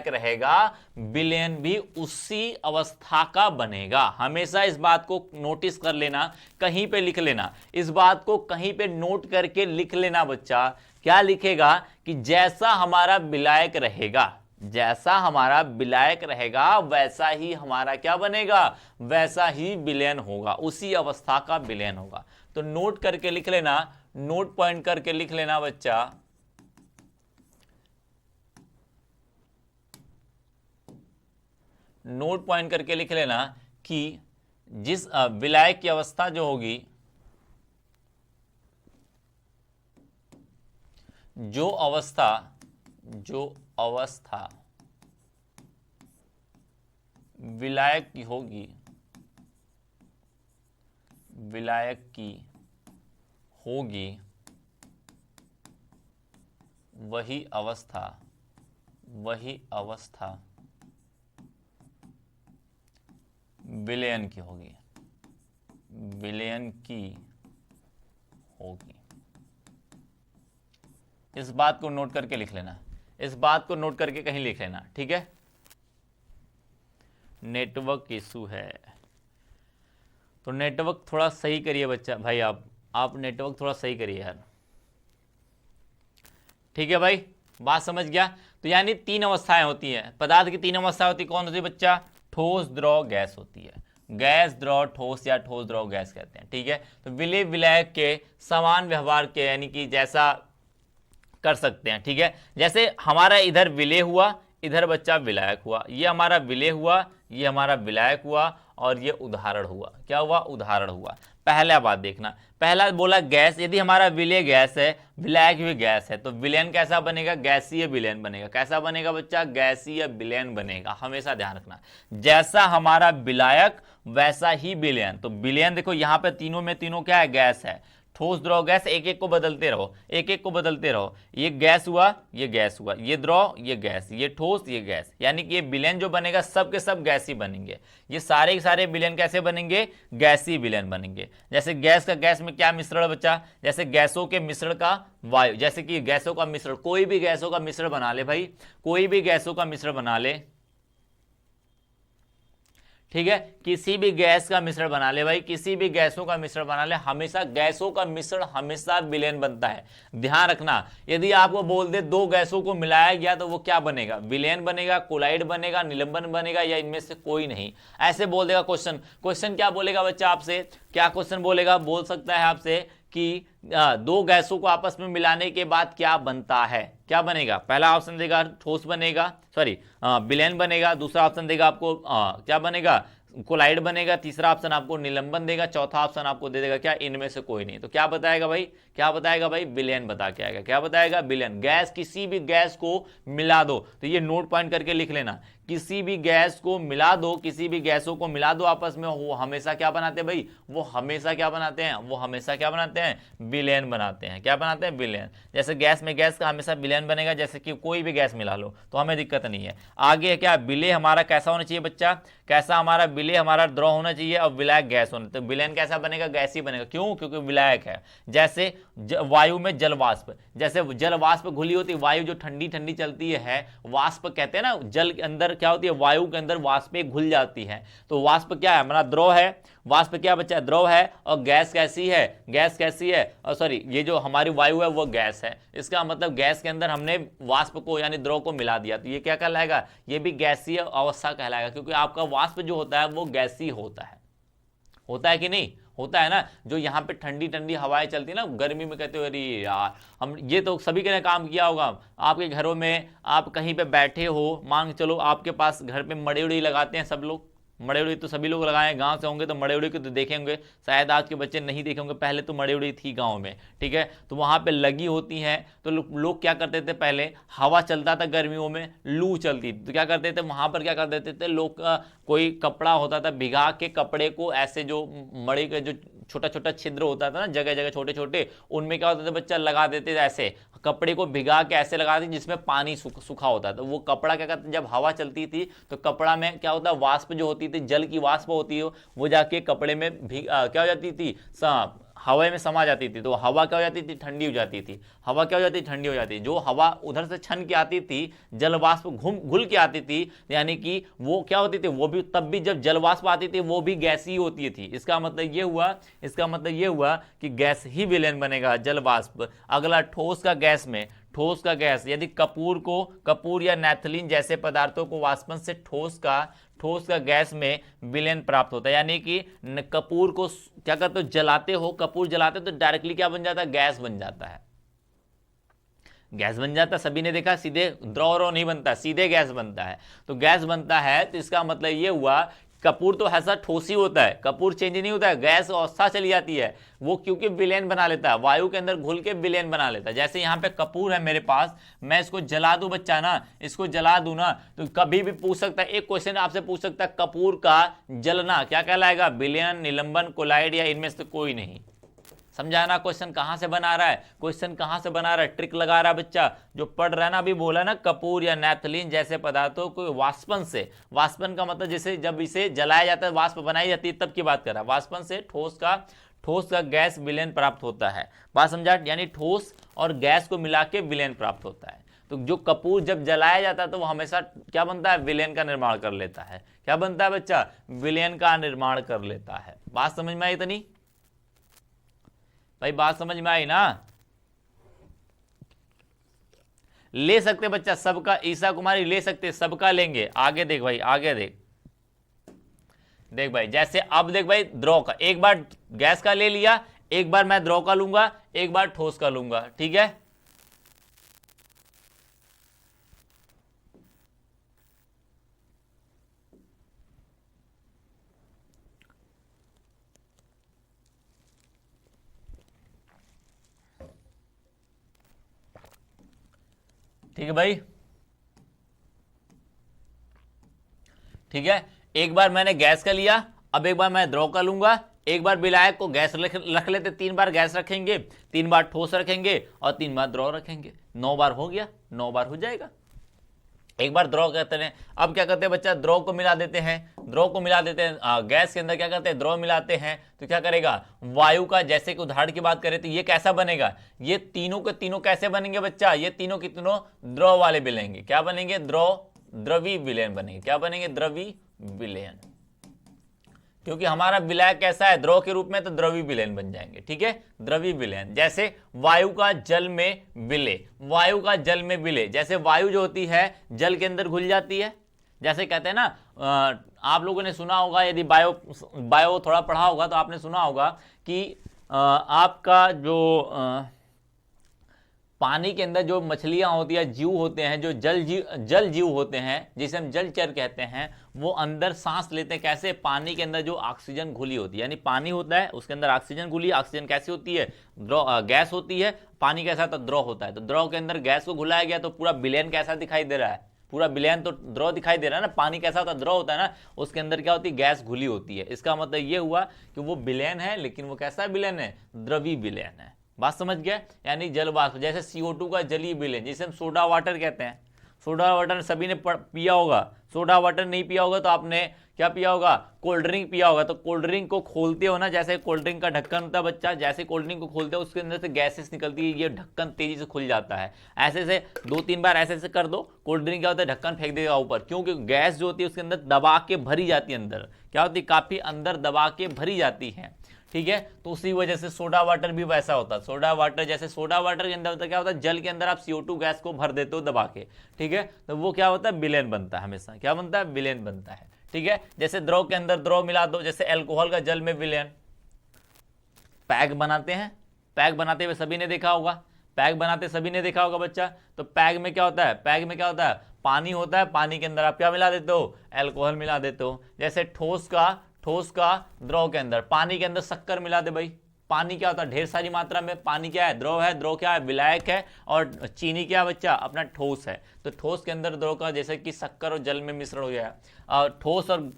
रहेगा विलयन भी उसी अवस्था का बनेगा। हमेशा इस बात को नोटिस कर लेना, कहीं पे लिख लेना, इस बात को कहीं पे नोट करके लिख लेना बच्चा। क्या लिखेगा कि जैसा हमारा विलायक रहेगा वैसा ही हमारा क्या बनेगा, वैसा ही विलयन होगा, उसी अवस्था का विलयन होगा। तो नोट करके लिख लेना, नोट पॉइंट करके लिख लेना बच्चा, नोट पॉइंट करके लिख लेना कि जिस विलायक की अवस्था जो होगी, जो अवस्था विलायक की होगी वही अवस्था विलयन की होगी, इस बात को नोट करके लिख लेना, इस बात को नोट करके कहीं लिख लेना, ठीक है। नेटवर्क इशू है तो नेटवर्क थोड़ा सही करिए बच्चा भाई, आप नेटवर्क थोड़ा सही करिए यार, ठीक है भाई, बात समझ गया। तो यानी 3 अवस्थाएं होती हैं, पदार्थ की 3 अवस्थाएं होती, कौन होती है बच्चा, ठोस द्रव गैस होती है, गैस द्रव ठोस या ठोस द्रव गैस कहते हैं, ठीक है। तो विलेय विलायक के समान व्यवहार के यानी कि जैसा कर सकते हैं, ठीक है। जैसे हमारा इधर विलेय हुआ, इधर बच्चा विलायक हुआ, ये हमारा विलेय हुआ, ये हमारा विलायक हुआ, और ये उदाहरण हुआ, क्या हुआ, उदाहरण हुआ। पहला बात देखना, पहला बोला गैस, यदि हमारा विलेय गैस है, विलायक भी गैस है, तो विलयन कैसा बनेगा, गैसीय विलयन बनेगा। कैसा बनेगा बच्चा, गैसीय विलयन बनेगा, हमेशा ध्यान रखना। जैसा हमारा विलायक वैसा ही विलयन, तो विलयन देखो यहाँ पे तीनों क्या है, गैस है, ठोस द्रव गैस, एक एक को बदलते रहो, ये गैस हुआ, ये गैस हुआ, ये द्रव, ये गैस, ये ठोस, ये गैस, यानी कि ये विलयन जो बनेगा सब के सब गैस ही बनेंगे। ये सारे के सारे विलयन कैसे बनेंगे, गैसीय विलयन बनेंगे। जैसे गैस का गैस में क्या मिश्रण बच्चा, जैसे गैसों के मिश्रण का वायु, जैसे कि गैसों का मिश्रण, कोई भी गैसों का मिश्रण बना ले भाई, कोई भी गैसों का मिश्रण बना ले, ठीक है, किसी भी गैस का मिश्रण बना ले भाई, किसी भी गैसों का मिश्रण बना ले, हमेशा गैसों का मिश्रण हमेशा विलयन बनता है। ध्यान रखना, यदि आपको बोल दे 2 गैसों को मिलाया गया तो वो क्या बनेगा, विलयन बनेगा, कोलाइड बनेगा, निलंबन बनेगा, या इनमें से कोई नहीं, ऐसे बोल देगा। क्वेश्चन क्या बोलेगा बच्चा आपसे, क्या क्वेश्चन बोलेगा, बोल सकता है आपसे कि दो गैसों को आपस में मिलाने के बाद क्या बनता है, क्या बनेगा। पहला ऑप्शन देगा ठोस बनेगा, सॉरी विलयन बनेगा। दूसरा ऑप्शन देगा आपको क्या बनेगा, कोलाइड बनेगा। तीसरा ऑप्शन आपको निलंबन देगा। चौथा ऑप्शन आपको दे देगा क्या, इनमें से कोई नहीं। तो क्या बताएगा भाई, क्या बताएगा भाई, विलयन बता के आएगा। क्या बताएगा, विलयन। गैस, किसी भी गैस को मिला दो, तो ये नोट पॉइंट करके लिख लेना, किसी भी गैस को मिला दो, किसी भी गैसों को मिला दो आपस में, वो हमेशा क्या बनाते हैं भाई, वो हमेशा क्या बनाते हैं, वो हमेशा क्या बनाते हैं, विलयन बनाते हैं। क्या बनाते हैं, विलयन। जैसे गैस में गैस का हमेशा विलयन बनेगा, जैसे कि कोई भी गैस मिला लो तो हमें दिक्कत नहीं है। आगे क्या, विलय हमारा कैसा होना चाहिए बच्चा, कैसा हमारा विलय हमारा द्रव होना चाहिए और विलायक गैस होना। तो विलयन कैसा बनेगा, गैस ही बनेगा। क्यों, क्योंकि विलायक है। जैसे वायु में जलवाष्प, जैसे जलवाष्प घुली होती है, वायु जो ठंडी ठंडी चलती है, वाष्प कहते हैं ना, जल के अंदर क्या होती है, वायु के अंदर वाष्प घुल जाती है। तो वाष्प क्या है हमारा, द्रव है। वाष्प क्या बच्चा, द्रव है। और गैस कैसी है, गैस कैसी है, और सॉरी ये जो हमारी वायु है वो गैस है। इसका मतलब गैस के अंदर हमने वाष्प को यानी द्रव को मिला दिया, तो ये क्या कहलाएगा, ये भी गैसीय अवस्था कहलाएगा, क्योंकि आपका वाष्प जो होता है वो गैसीय होता है कि नहीं, होता है ना। जो यहाँ पे ठंडी ठंडी हवाएं चलती है ना गर्मी में, कहते हो अरे यार हम, ये तो सभी के ने काम किया होगा। आपके घरों में आप कहीं पे बैठे हो, मान चलो आपके पास घर पे मड़ई उड़ी लगाते हैं सब लोग, मड़ई उड़ी तो सभी लोग लगाए, गांव से होंगे तो मड़ई उड़ी को तो देखे होंगे, शायद आज के बच्चे नहीं देखे होंगे, पहले तो मड़ई उड़ी थी गांव में, ठीक है। तो वहां पे लगी होती हैं, तो लोग क्या करते थे, पहले हवा चलता था गर्मियों में, लू चलती थी, तो क्या करते थे वहां पर, क्या कर देते थे लोग, कोई कपड़ा होता था, भिगा के कपड़े को ऐसे, जो मड़ई का जो छोटा छोटा छिद्र होता था ना, जगह जगह छोटे छोटे, उनमें क्या होता था बच्चा, लगा देते थे ऐसे, कपड़े को भिगा के ऐसे लगा देते जिसमें पानी सूखा होता था। वो कपड़ा क्या करते, जब हवा चलती थी तो कपड़ा में क्या होता, वाष्प जो होती थी, जल की वाष्प होती है, वो जाके कपड़े में क्या हो जाती थी, हवा में समा जाती थी। तो हवा क्या हो जाती थी, ठंडी हो जाती थी। हवा क्या हो जाती, ठंडी हो जाती। जो हवा उधर से छन के आती थी, जलवाष्प घुल के आती थी, यानी कि वो क्या होती थी, वो भी तब भी जब जलवाष्प आती थी वो भी गैस ही होती थी। इसका मतलब ये हुआ कि गैस ही विलयन बनेगा, जलवाष्प। अगला, ठोस का गैस में, ठोस का गैस, यदि कपूर या नैफ्थलीन जैसे पदार्थों को वाष्पन से ठोस का गैस में विलयन प्राप्त होता है। यानी कि कपूर को क्या करते हो, जलाते हो, कपूर जलाते हो तो डायरेक्टली क्या बन जाता है, गैस बन जाता है। गैस बन जाता है, सभी ने देखा, सीधे द्रव नहीं बनता, सीधे गैस बनता है। तो गैस बनता है, तो इसका मतलब ये हुआ, कपूर तो ऐसा ठोस ही होता है, कपूर चेंज नहीं होता है, गैस अवस्था चली जाती है वो, क्योंकि विलयन बना लेता है, वायु के अंदर घुल के विलयन बना लेता है। जैसे यहाँ पे कपूर है मेरे पास, मैं इसको जला दूं बच्चा ना, इसको जला दूं ना, तो कभी भी पूछ सकता है, एक क्वेश्चन आपसे पूछ सकता है, कपूर का जलना क्या कहलाएगा, विलयन, निलंबन, कोलाइड या इनमें से कोई नहीं। समझा ना, क्वेश्चन कहां से बना रहा है, क्वेश्चन कहां से बना रहा है, ट्रिक लगा रहा है बच्चा। जो पढ़ रहा है ना, अभी बोला ना, कपूर या नैफ्थलीन जैसे पदार्थों को वाष्पन से, वाष्पन का मतलब जैसे जब इसे जलाया जाता है, वाष्प बनाई जाती है, तब की बात कर रहा है। वाष्पन से ठोस का गैस विलयन प्राप्त होता है। बात समझा, यानी ठोस और गैस को मिला के विलयन प्राप्त होता है। तो जो कपूर जब जलाया जाता है तो वो हमेशा क्या बनता है, विलयन का निर्माण कर लेता है। क्या बनता है बच्चा, विलयन का निर्माण कर लेता है। बात समझ में आई इतनी भाई, बात समझ में आई ना। ले सकते बच्चा सबका, ईसा कुमारी ले सकते, सबका लेंगे। आगे देख भाई, आगे देख भाई, जैसे अब देख भाई, द्रव का एक बार गैस का ले लिया, एक बार मैं द्रव का लूंगा, एक बार ठोस का लूंगा, ठीक है। ठीक है भाई, ठीक है। एक बार मैंने गैस का लिया, अब एक बार मैं द्रव का लूंगा, एक बार विलायक को गैस रख लेते, 3 बार गैस रखेंगे, 3 बार ठोस रखेंगे और 3 बार द्रव रखेंगे, 9 बार हो गया, 9 बार हो जाएगा। एक बार द्रव कहते हैं। अब क्या करते हैं बच्चा, द्रव को मिला देते हैं, गैस के अंदर क्या करते हैं, द्रव मिलाते हैं, तो क्या करेगा, वायु का, जैसे कि उदाहरण की बात करें तो ये कैसा बनेगा, ये तीनों के तीनों कैसे बनेंगे बच्चा, ये तीनों के तीनों द्रव वाले बनेंगे। क्या बनेंगे, द्रवी विलयन बनेंगे। क्या बनेंगे, द्रवी विलयन, क्योंकि हमारा विलायक कैसा है, द्रव के रूप में, तो द्रवी विलयन बन जाएंगे, ठीक है, द्रवी विलयन। जैसे वायु का जल में विलय, जैसे वायु जो होती है जल के अंदर घुल जाती है। जैसे कहते हैं ना, आप लोगों ने सुना होगा, यदि बायो थोड़ा पढ़ा होगा तो आपने सुना होगा कि आपका जो पानी के अंदर जो मछलियां होती है, जीव होते हैं, जो जल जीव होते हैं, जिसे हम जलचर कहते हैं, वो अंदर सांस लेते हैं कैसे? पानी के अंदर जो ऑक्सीजन घुली होती है, यानी पानी होता है उसके अंदर ऑक्सीजन घुली। ऑक्सीजन कैसी होती है? द्रव गैस होती है। पानी कैसा? तो द्रव होता है। तो द्रव के अंदर गैस को घुलाया गया तो पूरा विलयन कैसा दिखाई दे रहा है? पूरा विलयन तो द्रव दिखाई दे रहा है ना। पानी कैसा होता है? द्रव होता है ना। उसके अंदर क्या होती है? गैस घुली होती है। इसका मतलब ये हुआ कि वो विलयन है, लेकिन वो कैसा विलयन है? द्रवी विलयन है। बात समझ गया? यानी जल वाष्प, जैसे CO2 का जलीय विलयन, जिसे हम सोडा वाटर कहते हैं। सोडा वाटर सभी ने पिया होगा। सोडा वाटर नहीं पिया होगा तो आपने क्या पिया होगा? कोल्ड ड्रिंक पिया होगा। तो कोल्ड ड्रिंक को खोलते हो ना, जैसे कोल्ड ड्रिंक का ढक्कन होता है बच्चा, जैसे कोल्ड ड्रिंक को खोलते हो उसके अंदर से गैसेस निकलती है, ये ढक्कन तेजी से खुल जाता है। ऐसे से 2-3 बार ऐसे ऐसे कर दो, कोल्ड ड्रिंक क्या होता है? ढक्कन फेंक देगा ऊपर, क्योंकि गैस जो होती है उसके अंदर दबा के भरी जाती है। अंदर क्या होती है? काफी अंदर दबा के भरी जाती है। ठीक है, तो उसी वजह से सोडा वाटर भी वैसा होता है। सोडा वाटर, जैसे सोडा वाटर के अंदर होता है क्या होता है? जल के अंदर आप CO2 गैस को भर देते हो दबा के। ठीक है, तो वो क्या होता है? विलयन बनता है। हमेशा क्या बनता है? विलयन बनता है। ठीक है, जैसे द्रव के अंदर द्रव मिला दो, जैसे अल्कोहल का जल में विलयन। पैक बनाते हैं, पैक बनाते हुए सभी ने देखा होगा, पैक बनाते सभी ने देखा होगा बच्चा। तो पैक में क्या होता है? पैक में क्या होता है? पानी होता है। पानी के अंदर आप क्या मिला देते हो? अल्कोहल मिला देते हो। जैसे ठोस का द्रव के अंदर, पानी के अंदर शक्कर मिला दे भाई। पानी क्या होता है? ढेर सारी मात्रा में। पानी क्या है? द्रव है। द्रव क्या है? विलायक है। और चीनी क्या है बच्चा? अपना ठोस है। तो ठोस के अंदर द्रव का, जैसे कि शक्कर और जल में मिश्रण हो गया। और ठोस, और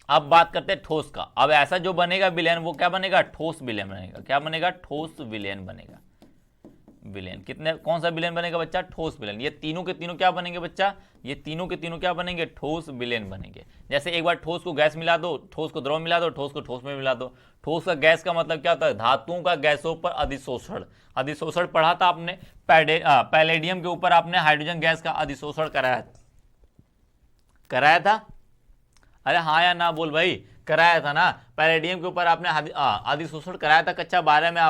अब बात करते हैं ठोस का। अब ऐसा जो बनेगा विलयन, वो क्या बनेगा? ठोस विलयन बनेगा। क्या बनेगा? ठोस विलयन बनेगा। विलयन कितने, कौन सा विलयन बनेगा बच्चा? ठोस विलयन। ये तीनों के तीनों क्या बनेंगे बच्चा? ये तीनों के तीनों क्या बनेंगे? ठोस विलयन बनेंगे। जैसे एक बार ठोस को गैस मिला दो, ठोस को द्रव मिला दो, ठोस को ठोस में मिला दो। ठोस का गैस का मतलब क्या होता है? धातुओं का गैसों पर अधिशोषण। अधिशोषण पढ़ा था आपने। पैलेडियम के ऊपर आपने हाइड्रोजन गैस का अधिशोषण कराया था। अरे हाँ या ना बोल भाई, कराया था ना। पैलेडियम के ऊपर आपने अधिशोषण कराया था कक्षा 12 में।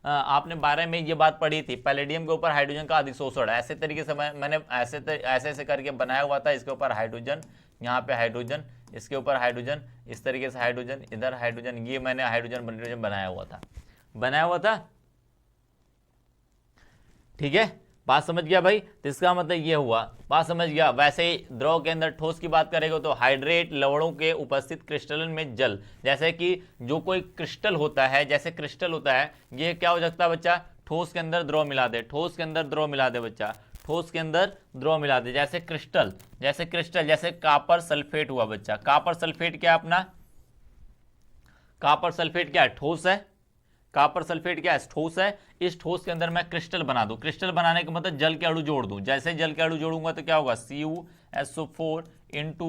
आपने 12 में ये बात पढ़ी थी, पैलेडियम के ऊपर हाइड्रोजन का अधिशोषण। ऐसे तरीके से मैंने ऐसे करके बनाया हुआ था। इसके ऊपर हाइड्रोजन, यहाँ पे हाइड्रोजन, इसके ऊपर हाइड्रोजन, इस तरीके से हाइड्रोजन, इधर हाइड्रोजन। ये मैंने हाइड्रोजन बनाया हुआ था। ठीक है, बात समझ गया भाई? तो इसका मतलब ये हुआ, बात समझ गया? वैसे ही द्रव के अंदर ठोस की बात करेगा तो हाइड्रेट, लवणों के उपस्थित क्रिस्टलन में जल। जैसे कि जो कोई क्रिस्टल होता है, जैसे क्रिस्टल होता है, ये क्या हो सकता है बच्चा? ठोस के अंदर द्रव मिला दे, ठोस के अंदर द्रव मिला दे बच्चा, ठोस के अंदर द्रव मिला दे। जैसे क्रिस्टल, जैसे कापर सल्फेट हुआ बच्चा। कापर सल्फेट क्या है अपना? कापर सल्फेट क्या है? ठोस है। कापर सल्फेट क्या है? ठोस है। इस ठोस के अंदर मैं क्रिस्टल बना दूं। क्रिस्टल बनाने का मतलब जल के अणु जोड़ दूं। जैसे जल के अणु जोड़ूंगा तो क्या होगा? CuSO4 इंटू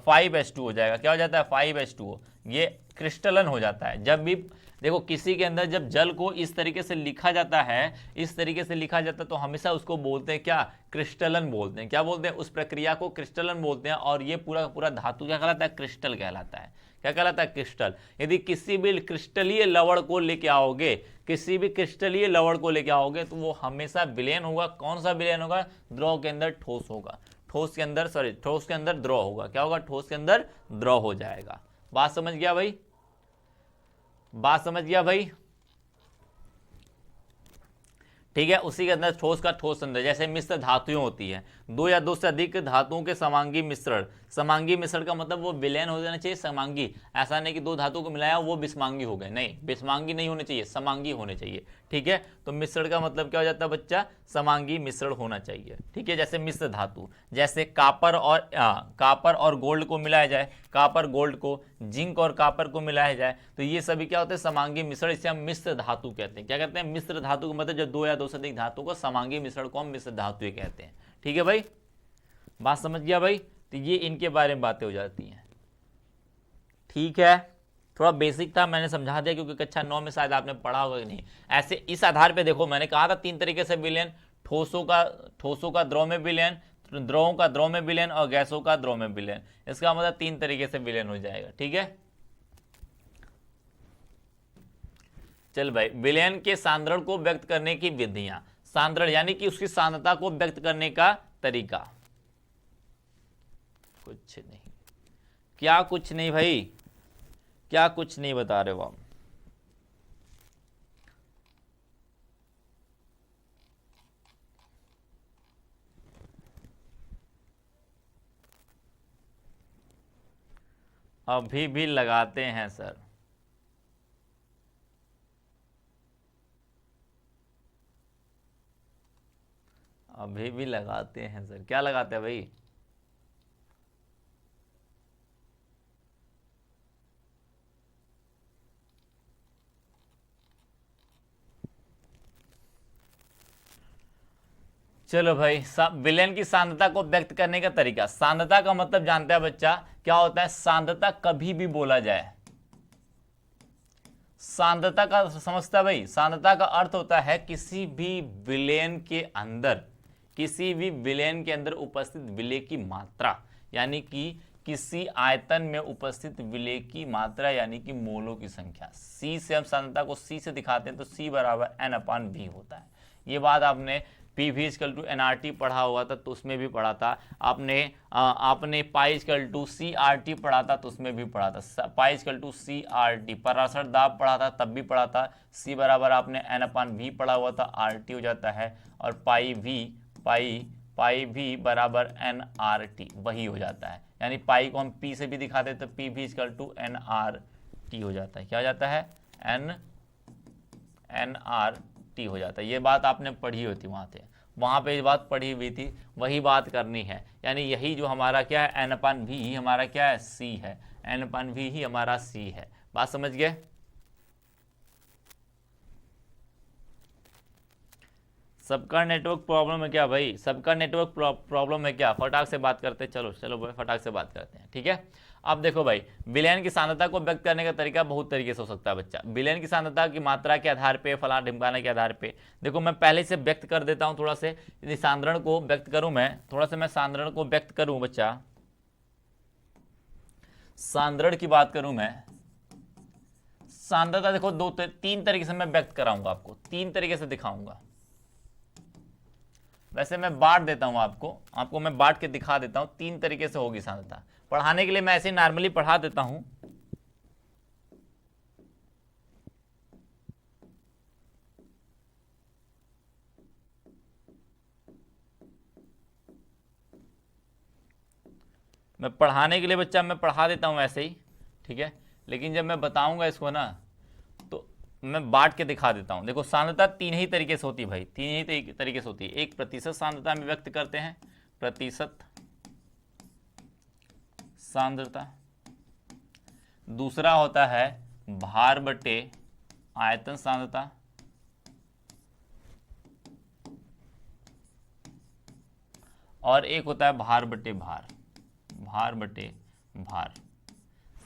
5H2 हो जाएगा। क्या हो जाता है? 5H2O। ये क्रिस्टलन हो जाता है। जब भी देखो किसी के अंदर जब जल को इस तरीके से लिखा जाता है, इस तरीके से लिखा जाता है, तो हमेशा उसको बोलते हैं क्या? क्रिस्टलन बोलते हैं। क्या बोलते हैं? उस प्रक्रिया को क्रिस्टलन बोलते हैं। और ये पूरा का पूरा धातु क्या कहलाता है? क्रिस्टल कहलाता है। क्या कहलाता है? क्रिस्टल। यदि किसी भी क्रिस्टलीय लवण को लेके आओगे, किसी भी क्रिस्टलीय लवण को लेके आओगे, तो वो हमेशा विलयन होगा। कौन सा विलयन होगा? द्रव के अंदर ठोस होगा। ठोस के अंदर द्रव होगा। क्या होगा? ठोस के अंदर द्रव हो जाएगा। बात समझ गया भाई? बात समझ गया भाई? ठीक है, उसी के अंदर ठोस का ठोस अंदर, जैसे मिश्र धातुएं होती है, दो या दो से अधिक धातुओं के समांगी मिश्रण। समांगी मिश्रण का मतलब वो विलयन हो जाना चाहिए, समांगी। ऐसा नहीं कि दो धातुओं को मिलाया वो विषमांगी हो गए, नहीं, विषमांगी नहीं होने चाहिए, समांगी होने चाहिए। ठीक है, तो मिश्रण का मतलब क्या हो जाता है बच्चा? समांगी मिश्रण होना चाहिए। ठीक है, जैसे मिश्र धातु, जैसे कापर और गोल्ड को मिलाया जाए, कापर गोल्ड को, जिंक और कापर को मिलाया जाए, तो ये सभी क्या होते हैं? समांगी मिश्रण। इसे हम मिश्र धातु कहते हैं। क्या कहते हैं? मिश्र धातु का मतलब जब दो या दो से अधिक धातु को समांगी मिश्रण को हम मिश्र धातु कहते हैं। ठीक है भाई, बात समझ गया भाई? तो ये इनके बारे में बातें हो जाती हैं। ठीक है, थोड़ा बेसिक था, मैंने समझा दिया, क्योंकि कक्षा 9 में शायद आपने पढ़ा होगा कि नहीं। ऐसे इस आधार पे देखो, मैंने कहा था 3 तरीके से विलयन, ठोसों का द्रव में विलयन, द्रवों का द्रव में विलयन, और गैसों का द्रव में विलयन। इसका मतलब 3 तरीके से विलयन हो जाएगा। ठीक है, चल भाई, विलयन के सांद्रण को व्यक्त करने की विधियां। सांद्रण यानी कि उसकी सांद्रता को व्यक्त करने का तरीका। कुछ नहीं, क्या कुछ नहीं भाई? क्या कुछ नहीं बता रहे हो आप? अभी भी लगाते हैं सर। अभी भी लगाते हैं सर, क्या लगाते हैं भाई? चलो भाई, विलेन की सांद्रता को व्यक्त करने का तरीका। सांद्रता का मतलब जानते हैं बच्चा क्या होता है? सांद्रता कभी भी बोला जाए, सांद्रता का समझता भाई, सांद्रता का अर्थ होता है किसी भी विलेन के अंदर, किसी भी विलेन के अंदर उपस्थित विलेय की मात्रा, यानी कि किसी आयतन में उपस्थित विलेय की मात्रा, यानी कि मोलों की संख्या। सी से हम सांद्रता को सी से दिखाते हैं तो सी बराबर n/v होता है। ये बात आपने PV = nRT पढ़ा हुआ था तो उसमें भी पढ़ा था आपने पाई = CRT पढ़ा था तो उसमें भी पढ़ा था। पाई = CRT पराशर दाब पढ़ा था तब भी पढ़ा था। C बराबर आपने n/v पढ़ा हुआ था, RT हो जाता है, और पाई v बराबर nRT वही हो जाता है। यानी पाई को हम P से भी दिखाते तो PV = nRT हो जाता है। क्या हो जाता है? nRT हो जाता है। ये बात आपने पढ़ी होती वहाँ पे ये बात पढ़ी हुई थी, वही बात करनी है। यानी यही जो हमारा क्या है, n/v ही हमारा क्या है? C है। n/v ही हमारा C है। बात समझ गए? सबका नेटवर्क प्रॉब्लम है क्या भाई? सबका नेटवर्क प्रॉब्लम है क्या? फटाक से बात करते हैं। चलो भाई फटाक से बात करते हैं, ठीक है। अब देखो भाई, विलयन की सांद्रता को व्यक्त करने का तरीका बहुत तरीके से हो सकता है बच्चा। विलयन की सांद्रता की मात्रा के आधार पे, फलाना ढिमकाना के आधार पे, देखो मैं पहले से व्यक्त कर देता हूं थोड़ा से। यदि सांद्रण को व्यक्त करूं मैं, थोड़ा सा मैं सांद्रण को व्यक्त करूं बच्चा, सांद्रण की बात करूं मैं, सांद्रता देखो तीन तरीके से मैं व्यक्त कराऊंगा आपको, तीन तरीके से दिखाऊंगा। वैसे मैं बांट देता हूं आपको मैं बांट के दिखा देता हूं। तीन तरीके से होगी सांद्रता। पढ़ाने के लिए मैं ऐसे नॉर्मली पढ़ा देता हूं। मैं पढ़ाने के लिए बच्चा मैं पढ़ा देता हूं ऐसे ही, ठीक है। लेकिन जब मैं बताऊंगा इसको ना तो मैं बांट के दिखा देता हूं। देखो सांद्रता तीन ही तरीके से होती है भाई, तीन ही तरीके से होती है। एक प्रतिशत सांद्रता में व्यक्त करते हैं, प्रतिशत सांद्रता। दूसरा होता है भार बटे आयतन सांद्रता। और एक होता है भार बटे भार, भार बटे भार।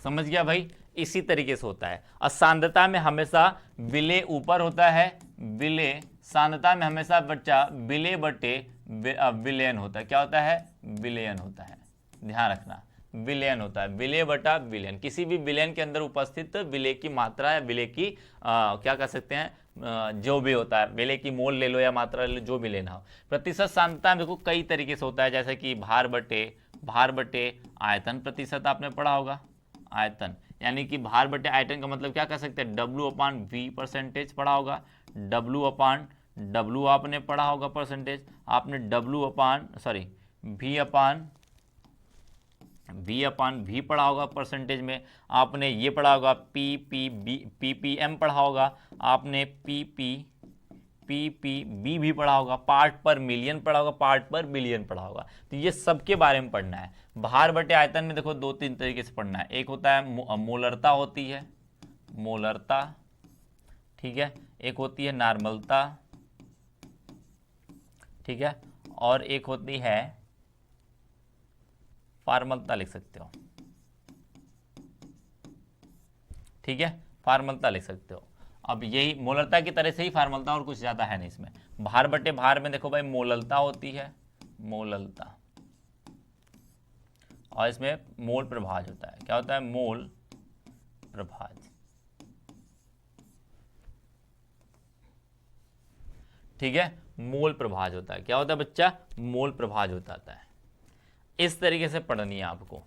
समझ गया भाई? इसी तरीके से होता है। और सांद्रता में हमेशा विलेय ऊपर होता है, विलेय सांद्रता में हमेशा बच्चा विलेय बटे विलयन होता है। क्या होता है? विलयन होता है। ध्यान रखना, विलयन होता है, विलेय बटा विलयन। किसी भी विलयन के अंदर उपस्थित विलेय की मात्रा या विलेय की क्या कह सकते हैं, जो भी होता है, विलेय की मोल ले लो या मात्रा ले लो, जो भी लेना हो। प्रतिशत सांद्रता में देखो कई तरीके से होता है, जैसे कि भार बटे आयतन प्रतिशत आपने पढ़ा होगा। आयतन यानी कि भार बटे आयतन का मतलब क्या कह सकते हैं, W/V परसेंटेज पढ़ा होगा। W आपने पढ़ा होगा परसेंटेज, आपने V/V पढ़ा होगा परसेंटेज में। आपने ये पढ़ा होगा ppm पढ़ा होगा, आपने ppb भी पढ़ा होगा, पार्ट पर मिलियन पढ़ा होगा, पार्ट पर बिलियन पढ़ा होगा। तो ये सबके बारे में पढ़ना है। भार बटे आयतन में देखो दो तीन तरीके से पढ़ना है। एक होता है मोलरता होती है, मोलरता, ठीक है। एक होती है नॉर्मलता, ठीक है। और एक होती है फार्मलता, लिख सकते हो, ठीक है। फार्मलता लिख सकते हो। अब यही मोलरता की तरह से ही फार्मलता, और कुछ ज्यादा है नहीं इसमें। भार बटे भार में देखो भाई मोललता होती है, मोललता, और इसमें मोल प्रभाज होता है। क्या होता है? मोल प्रभाज, ठीक है। मोल प्रभाज होता है। क्या होता है बच्चा? मोल प्रभाज होता है। इस तरीके से पढ़नी है आपको।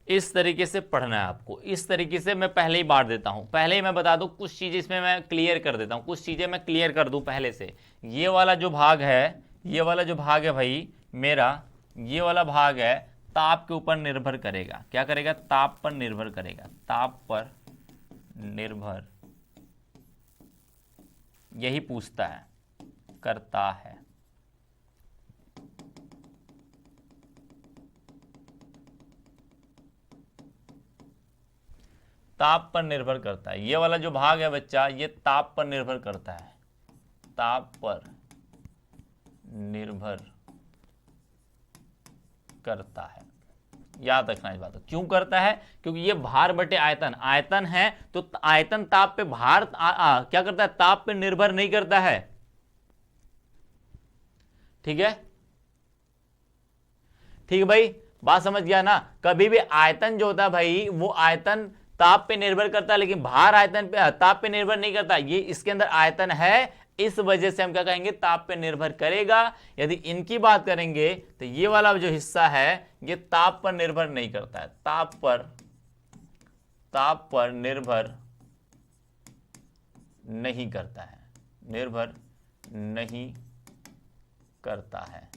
इस तरीके से पढ़ना है आपको। इस तरीके से मैं पहले ही बांट देता हूं, पहले ही मैं बता दूं कुछ चीजें इसमें मैं क्लियर कर देता हूं, कुछ चीजें मैं क्लियर कर दूं पहले से। ये वाला जो भाग है, ये वाला जो भाग है भाई मेरा, ये वाला भाग है ताप के ऊपर निर्भर करेगा। क्या करेगा? ताप पर निर्भर करेगा, ताप पर निर्भर, यही पूछता है, करता है। ताप पर निर्भर करता है। ये वाला जो भाग है बच्चा, ये ताप पर निर्भर करता है, ताप पर निर्भर करता है। याद रखना इस बात को। क्यों करता है? क्योंकि ये भार बटे आयतन, आयतन है तो आयतन ताप पे भार क्या करता है? ताप पे निर्भर नहीं करता है। ठीक है, ठीक है भाई, बात समझ गया ना? कभी भी आयतन जो होता है भाई, वो आयतन ताप पे निर्भर करता है, लेकिन भार आयतन पे, ताप पे निर्भर नहीं करता। ये इसके अंदर आयतन है, इस वजह से हम क्या कहेंगे? ताप पे निर्भर करेगा। यदि इनकी बात करेंगे तो ये वाला जो हिस्सा है ये ताप पर निर्भर नहीं करता है, ताप पर निर्भर नहीं करता है, निर्भर नहीं करता है।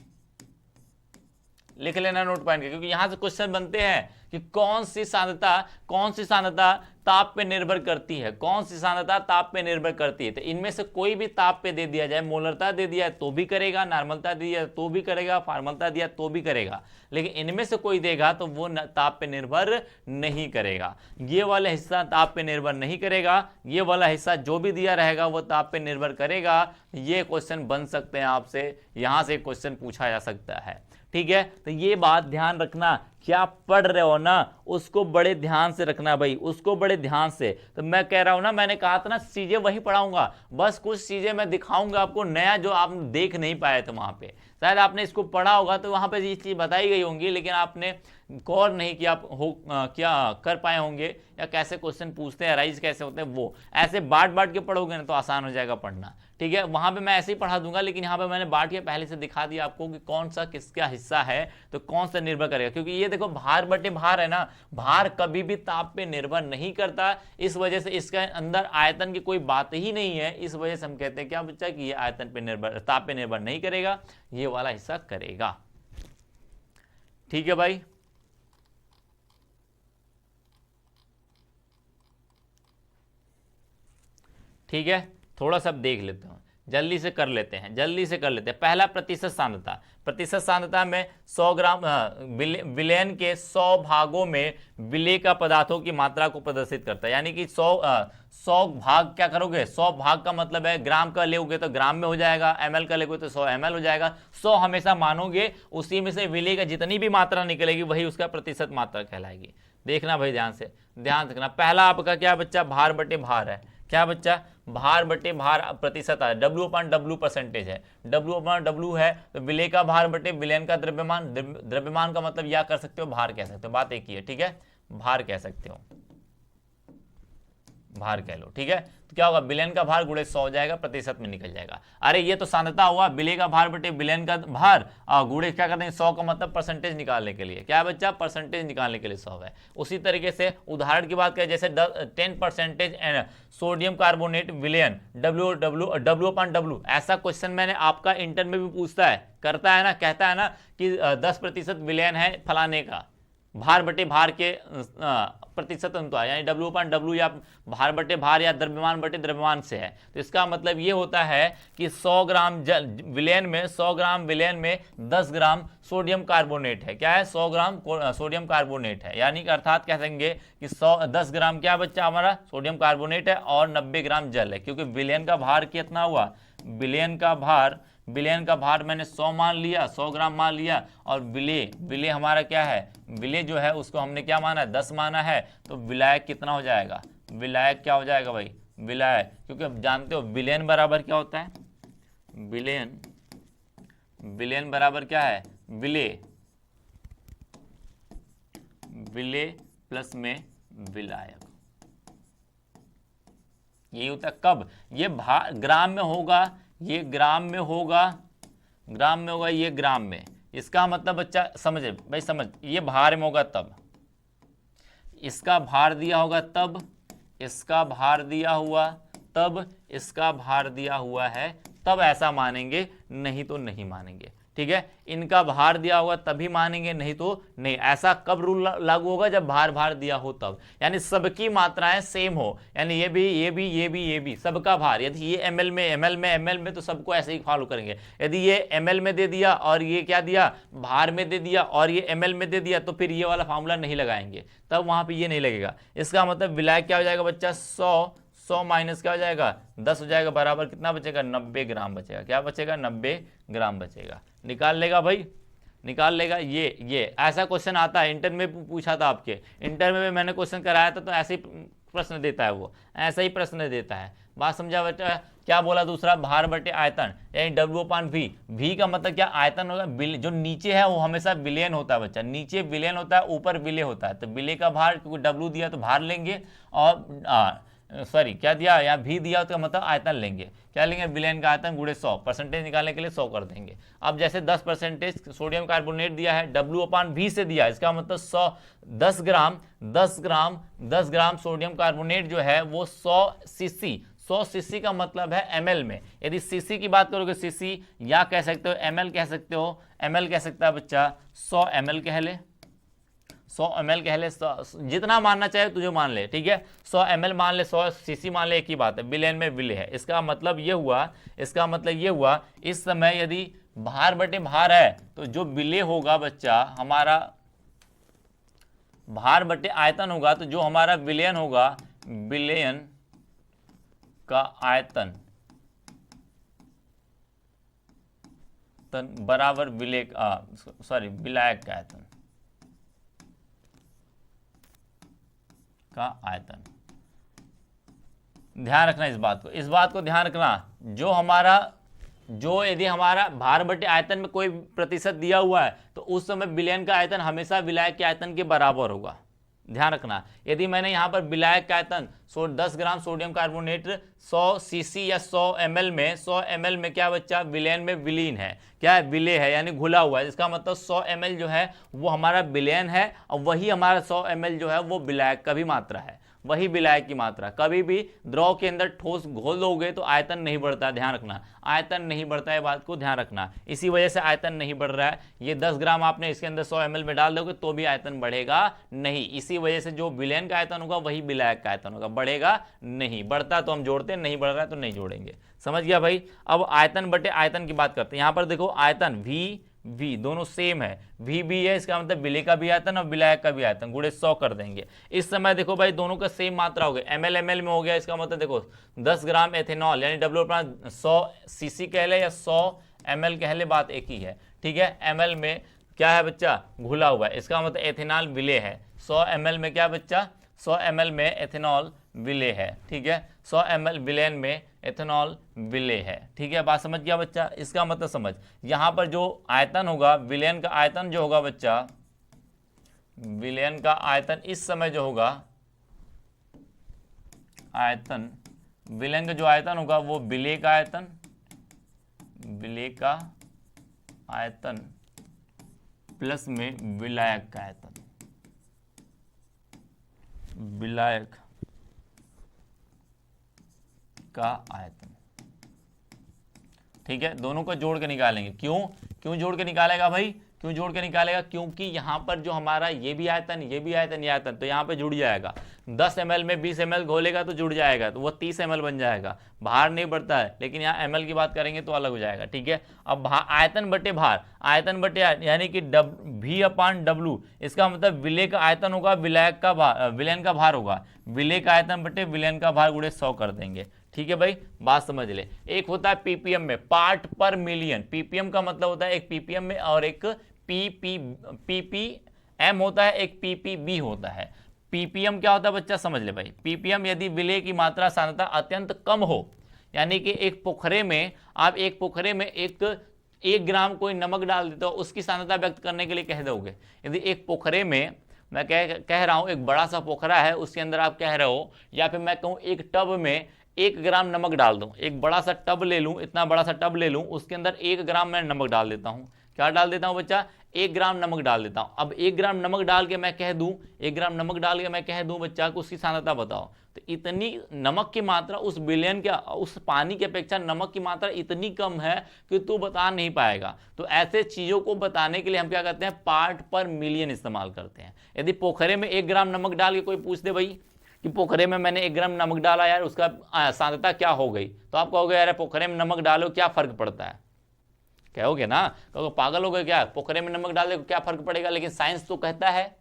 लिख लेना नोट पॉइंट के, क्योंकि यहां से क्वेश्चन बनते हैं कि कौन सी सांद्रता ताप पे निर्भर करती है, कौन सी सांद्रता ताप पे निर्भर करती है। तो इनमें से कोई भी ताप पे दे दिया जाए, मोलरता दे दिया है तो भी करेगा, नॉर्मलता दे दिया तो भी करेगा, फॉर्मलता दिया तो भी करेगा, लेकिन इनमें से कोई देगा तो वो ताप पे निर्भर नहीं करेगा। ये वाला हिस्सा ताप पे निर्भर नहीं करेगा, ये वाला हिस्सा जो भी दिया रहेगा वो ताप पे निर्भर करेगा। ये क्वेश्चन बन सकते हैं आपसे, यहां से क्वेश्चन पूछा जा सकता है। ठीक है, तो ये बात ध्यान रखना, क्या पढ़ रहे हो ना उसको बड़े ध्यान से रखना भाई, उसको बड़े ध्यान से। तो मैं कह रहा हूं ना, मैंने कहा था ना चीजें वही पढ़ाऊंगा, बस कुछ चीजें मैं दिखाऊंगा आपको नया जो आप देख नहीं पाए थे वहां पे। शायद आपने इसको पढ़ा होगा तो वहां पे ये चीज बताई गई होंगी, लेकिन आपने गौर नहीं किया क्या कर पाए होंगे, या कैसे क्वेश्चन पूछते हैं, राइज कैसे होते हैं, वो ऐसे बांट के पढ़ोगे ना तो आसान हो जाएगा पढ़ना। ठीक है, वहां पे मैं ऐसे ही पढ़ा दूंगा, लेकिन यहाँ पे मैंने बांट के पहले से दिखा दिया आपको कि कौन सा किसका हिस्सा है, तो कौन सा निर्भर करेगा। क्योंकि ये देखो भार बटे भार है ना, भार कभी भी ताप पे निर्भर नहीं करता, इस वजह से इसके अंदर आयतन की कोई बात ही नहीं है। इस वजह से हम कहते हैं क्या बच्चा कि ये आयतन पे निर्भर, ताप पे निर्भर नहीं करेगा, ये वाला हिस्सा करेगा। ठीक है भाई, ठीक है, थोड़ा सा देख लेते हैं, जल्दी से कर लेते हैं। पहला प्रतिशत सांद्रता में 100 ग्राम विलयन के 100 भागों में विलेय का पदार्थों की मात्रा को प्रदर्शित करता है। यानी कि 100 भाग क्या करोगे, 100 भाग का मतलब है ग्राम का लोगे तो ग्राम में हो जाएगा, ml का लोगे तो 100 ml हो जाएगा। 100 हमेशा मानोगे, उसी में से विलेय का जितनी भी मात्रा निकलेगी वही उसका प्रतिशत मात्रा कहलाएगी। देखना भाई ध्यान से, ध्यान रखना। पहला आपका क्या बच्चा, भार बटे भार है। क्या बच्चा, भार बटे भार प्रतिशत है, W/W परसेंटेज है, W/W है तो विलेय का भार बटे विलयन का द्रव्यमान, द्रव्यमान का मतलब या कर सकते हो भार कह सकते हो, बात एक ही है। ठीक है, भार कह सकते हो, भार कह लो। ठीक है, तो क्या होगा, विलयन का भार गुणे 100 हो जाएगा, प्रतिशत में निकल जाएगा। अरे ये तो सांद्रता हुआ, विलेय का भार बटे विलयन का भार गुणे क्या करते हैं 100 का मतलब परसेंटेज निकालने के लिए, क्या है बच्चा, परसेंटेज निकालने के लिए 100 है। उसी तरीके से उदाहरण की बात करें, जैसे 10% सोडियम कार्बोनेट विलयन W/W, ऐसा क्वेश्चन मैंने आपका इंटर में भी पूछता है, करता है ना, कहता है ना कि 10% विलयन है फलाने का, भार बटे भार के प्रतिशत अनुपात, यानी W/W या भार बटे भार या द्रव्यमान बटे द्रव्यमान से है। तो इसका मतलब ये होता है कि 100 ग्राम विलयन में 100 ग्राम विलयन में 10 ग्राम सोडियम कार्बोनेट है। क्या है, 100 ग्राम सोडियम कार्बोनेट है, यानी कि अर्थात कह सकेंगे कि 10 ग्राम क्या बच्चा हमारा सोडियम कार्बोनेट है और 90 ग्राम जल है। क्योंकि विलयन का भार कितना हुआ, विलयन का भार मैंने 100 मान लिया, 100 ग्राम मान लिया, और विलेय हमारा क्या है, विलेय जो है उसको हमने क्या माना है, 10 माना है, तो विलायक कितना हो जाएगा, विलायक क्या हो जाएगा भाई, विलायक, क्योंकि आप जानते हो विलयन बराबर क्या होता है, विलयन बराबर क्या है, विलेय प्लस में विलायक, यही होता है। कब ये ग्राम में होगा, ये ग्राम में होगा, ये ग्राम में, इसका मतलब बच्चा समझे भाई, समझ, ये भार में होगा तब, इसका भार दिया होगा तब, इसका भार दिया हुआ तब, इसका भार दिया हुआ है तब ऐसा मानेंगे, नहीं तो नहीं मानेंगे। ठीक ठीक है, इनका भार दिया होगा तभी मानेंगे, नहीं तो नहीं। ऐसा कब रूल लागू होगा? जब भार भार दिया हो तब, यानी सबकी मात्राएं सेम हो, यानी ये भी ये भी ये भी ये भी सबका भार, यदि ये ml में ml में ml में तो सबको ऐसे ही फॉलो करेंगे। यदि ये ml में दे दिया और ये क्या दिया, भार में दे दिया और ये ml में दे दिया, तो फिर ये वाला फार्मूला नहीं लगाएंगे, तब वहां पे ये नहीं लगेगा। इसका मतलब विलायक क्या हो जाएगा बच्चा, 100 माइनस क्या हो जाएगा, 10 हो जाएगा, बराबर कितना बचेगा, 90 ग्राम बचेगा। क्या बचेगा, 90 ग्राम बचेगा। निकाल लेगा भाई, निकाल लेगा। ये ऐसा क्वेश्चन आता है, इंटर में पूछा था आपके, इंटर में मैंने क्वेश्चन कराया था, तो ऐसे ही प्रश्न देता है वो, ऐसा ही प्रश्न देता है। बात समझा बेटा? क्या बोला दूसरा, भार बटे आयतन, यानी W/V। V का मतलब क्या, आयतन होगा। जो नीचे है वो हमेशा विलयन होता है बच्चा, नीचे विलयन होता है, ऊपर विलय होता है। तो विलय का भार, क्योंकि W दिया तो भार लेंगे, और सॉरी क्या दिया, यहाँ भी दिया तो मतलब आयतन लेंगे। क्या लेंगे, विलयन का आयतन गुणे 100। परसेंटेज निकालने के लिए 100 कर देंगे। अब जैसे 10% सोडियम कार्बोनेट दिया है, W/V से दिया, इसका मतलब 100 10 ग्राम सोडियम कार्बोनेट जो है वो 100 सीसी, 100 सीसी का मतलब है ml में। यदि सीसी की बात करोगे, सीसी या कह सकते हो ml कह सकते हो, ml कह सकता है बच्चा, 100 ml कह ले, 100 ml कह ले, जितना मानना चाहे तुझे मान ले, ठीक है। 100 ml मान ले, 100 सीसी मान ले, एक ही बात है, विलयन में विलय है। इसका मतलब ये हुआ, इसका मतलब ये हुआ, इस समय यदि भार बटे भार है तो जो विलय होगा बच्चा हमारा, भार बटे आयतन होगा, तो जो हमारा विलयन होगा, विलयन का आयतन बराबर विलय सॉरी विलायक का आयतन का आयतन। ध्यान रखना इस बात को, इस बात को ध्यान रखना। जो हमारा, जो यदि हमारा भार बटे आयतन में कोई प्रतिशत दिया हुआ है, तो उस समय विलयन का आयतन हमेशा विलायक के आयतन के बराबर होगा। ध्यान रखना। यदि मैंने यहाँ पर विलायक का आयतन 10 ग्राम सोडियम कार्बोनेट 100 सीसी या 100 ml में, 100 ml में क्या बच्चा, विलयन में विलीन है, क्या है, विलय है, यानी घुला हुआ है। इसका मतलब 100 ml जो है वो हमारा विलयन है, और वही हमारा 100 ml जो है वो विलायक का भी मात्रा है, वही विलायक की मात्रा। कभी भी द्रव के अंदर ठोस घोल दोगे तो आयतन नहीं बढ़ता, ध्यान रखना, आयतन नहीं बढ़ता है, बात को ध्यान रखना। इसी वजह से आयतन नहीं बढ़ रहा है। ये 10 ग्राम आपने इसके अंदर 100 ml में डाल दोगे तो भी आयतन बढ़ेगा नहीं। इसी वजह से जो विलयन का आयतन होगा वही विलायक का आयतन होगा, बढ़ेगा नहीं। बढ़ता तो हम जोड़ते, नहीं बढ़ रहा है तो नहीं जोड़ेंगे। समझ गया भाई? अब आयतन बटे आयतन की बात करते हैं। यहां पर देखो आयतन V दोनों सेम है, V भी है, इसका मतलब विलय का भी आयतन और विलायक का भी आयतन, गुणे 100 कर देंगे। इस समय देखो भाई दोनों का सेम मात्रा हो गया, ml में हो गया। इसका मतलब देखो 10 ग्राम एथेनॉल, यानी W/100 सीसी कह ले या 100 ml कह ले, बात एक ही है, ठीक है। ml में क्या है बच्चा, घुला हुआ है, इसका मतलब एथेनॉल विलय है। 100 ml में क्या बच्चा, 100 ml में एथेनॉल विलय है, ठीक है। 100 ml विलयन में एथेनॉल विलय है, ठीक है। बात समझ गया बच्चा? इसका मतलब समझ, यहां पर जो आयतन होगा, विलयन का आयतन जो होगा बच्चा, विलयन का आयतन इस समय जो होगा, आयतन विलयन का जो आयतन होगा वो विलय का आयतन, विलय का आयतन प्लस में विलायक का आयतन, विलायक का आयतन, ठीक है। दोनों को जोड़ के निकालेंगे। क्यों जोड़ के निकालेगा भाई, क्यों जोड़ के निकालेगा? क्योंकि यहां पर जो हमारा ये भी आयतन, ये भी आयतन, ये आयतन, तो यहां पे जुड़ जाएगा। 10 ml में 20 ml घोलेगा तो जुड़ जाएगा, तो वो 30 ml बन जाएगा। भार नहीं बढ़ता है, लेकिन यहाँ ml की बात करेंगे तो अलग हो जाएगा, ठीक है। अब आयतन बटे भार, आयतन बटे यानी कि V/W, इसका मतलब विलय का आयतन होगा, विलायक का भार, विलयन का भार होगा, विलय का आयतन बटे विलयन का भार गुणे 100 कर देंगे, ठीक है भाई। बात समझ ले। एक होता है पीपीएम में, पार्ट पर मिलियन। पीपीएम का मतलब होता है एक पीपीएम में, और एक पीपीएम होता है, एक पीपीबी होता है। पीपीएम क्या होता है बच्चा, समझ ले भाई। पीपीएम यदि विलय की मात्रा सांद्रता अत्यंत कम हो, यानी कि एक पोखरे में, आप एक पोखरे में एक ग्राम कोई नमक डाल देते हो, उसकी सांद्रता व्यक्त करने के लिए कह दोगे। यदि एक पोखरे में, मैं कह रहा हूं एक बड़ा सा पोखरा है, उसके अंदर आप कह रहे हो, या फिर मैं कहूं एक टब में 1 ग्राम नमक डाल दूं, एक बड़ा सा टब ले लूं, इतना बड़ा सा टब ले लूं, उसके अंदर 1 ग्राम मैं नमक डाल देता हूं। क्या डाल देता हूं बच्चा, 1 ग्राम नमक डाल देता हूं। अब 1 ग्राम नमक डाल के मैं कह दूं, 1 ग्राम नमक डाल के मैं कह दूं बच्चा को उसकी सांद्रता बताओ, तो इतनी नमक की मात्रा उस बिलियन के उस पानी की अपेक्षा नमक की मात्रा इतनी कम है कि तू बता नहीं पाएगा। तो ऐसे चीजों को बताने के लिए हम क्या करते हैं, पार्ट पर मिलियन इस्तेमाल करते हैं। यदि पोखरे में 1 ग्राम नमक डाल के कोई पूछ दे भाई कि पोखरे में मैंने 1 ग्राम नमक डाला यार, उसका सांद्रता क्या हो गई, तो आप कहोगे यार पोखरे में नमक डालो क्या फर्क पड़ता है, कहोगे ना, कहोगे पागल हो गए क्या, पोखरे में नमक डाले क्या फर्क पड़ेगा। लेकिन साइंस तो कहता है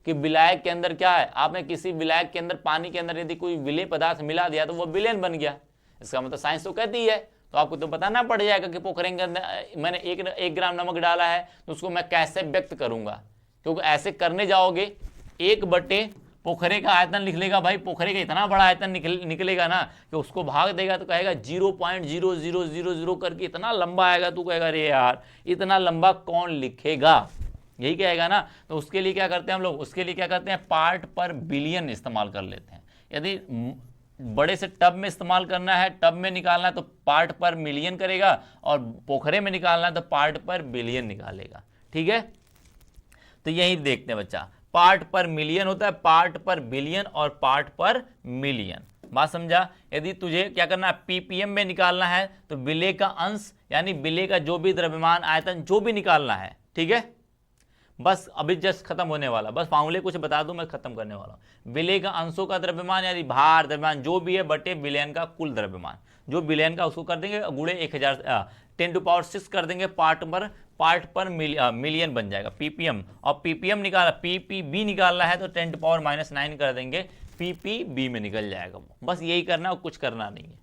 कि विलायक के अंदर क्या है, आपने किसी विलायक के अंदर पानी के अंदर यदि कोई विलेय पदार्थ मिला दिया तो वो विलयन बन गया। इसका मतलब साइंस तो कहती है, तो आपको तो बताना पड़ जाएगा कि पोखरे के अंदर मैंने 1 ग्राम नमक डाला है तो उसको मैं कैसे व्यक्त करूंगा। क्योंकि ऐसे करने जाओगे 1 बटे पोखरे का आयतन लिख लेगा भाई, पोखरे का इतना बड़ा आयतन निकलेगा ना कि उसको भाग देगा तो कहेगा 0.0000 करके इतना लंबा आएगा, तू कहेगा अरे यार इतना लंबा कौन लिखेगा, यही कहेगा ना। तो उसके लिए क्या करते हैं हम लोग, उसके लिए क्या करते हैं, पार्ट पर बिलियन इस्तेमाल कर लेते हैं। यदि बड़े से टब में इस्तेमाल करना है, टब में निकालना है तो पार्ट पर मिलियन करेगा, और पोखरे में निकालना है तो पार्ट पर बिलियन निकालेगा। ठीक है, तो यही देखते हैं बच्चा, पार्ट पर मिलियन होता है, पार्ट पर बिलियन और पार्ट पर मिलियन। बात समझा। यदि तुझे क्या करना है, पीपीएम में निकालना है तो विलेय का अंश यानी विलेय का जो भी द्रव्यमान आयतन जो भी निकालना है। ठीक है, बस अभी जस्ट खत्म होने वाला, बस फार्मूले कुछ बता दूं मैं खत्म करने वाला हूं। विलेय का अंशों का द्रव्यमान यानी भार द्रव्यमान जो भी है बटे विलयन का कुल द्रव्यमान, जो विलयन का उसको कर देंगे गुणे 1010 कर देंगे, पार्ट पर मिलियन बन जाएगा पीपीएम। और पीपीएम निकाला, पीपीबी निकालना है तो 10⁻⁹ कर देंगे, पीपीबी में निकल जाएगा। बस यही करना और कुछ करना नहीं है।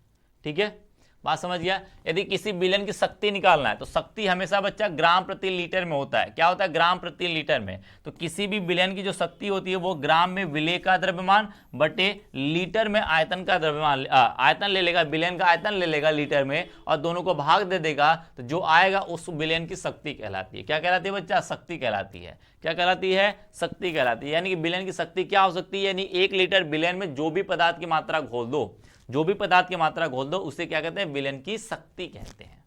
ठीक है, बात समझ गया। यदि किसी विलयन की शक्ति निकालना है तो शक्ति हमेशा बच्चा ग्राम प्रति लीटर में होता है। क्या होता है, ग्राम प्रति लीटर में। तो किसी भी विलयन की जो शक्ति होती है वो ग्राम में विलेय का द्रव्यमान बटे लीटर में आयतन का द्रव्यमान, आयतन ले लेगा, विलयन का आयतन ले लेगा लीटर में और दोनों को भाग दे देगा, तो जो आएगा उस विलयन की शक्ति कहलाती है। क्या कहलाती है बच्चा, शक्ति कहलाती है। क्या कहलाती है, शक्ति कहलाती है। यानी कि विलयन की शक्ति क्या हो सकती है, यानी 1 लीटर विलयन में जो भी पदार्थ की मात्रा घोल दो, जो भी पदार्थ की मात्रा घोल दो उसे क्या कहते हैं, विलयन की शक्ति कहते हैं।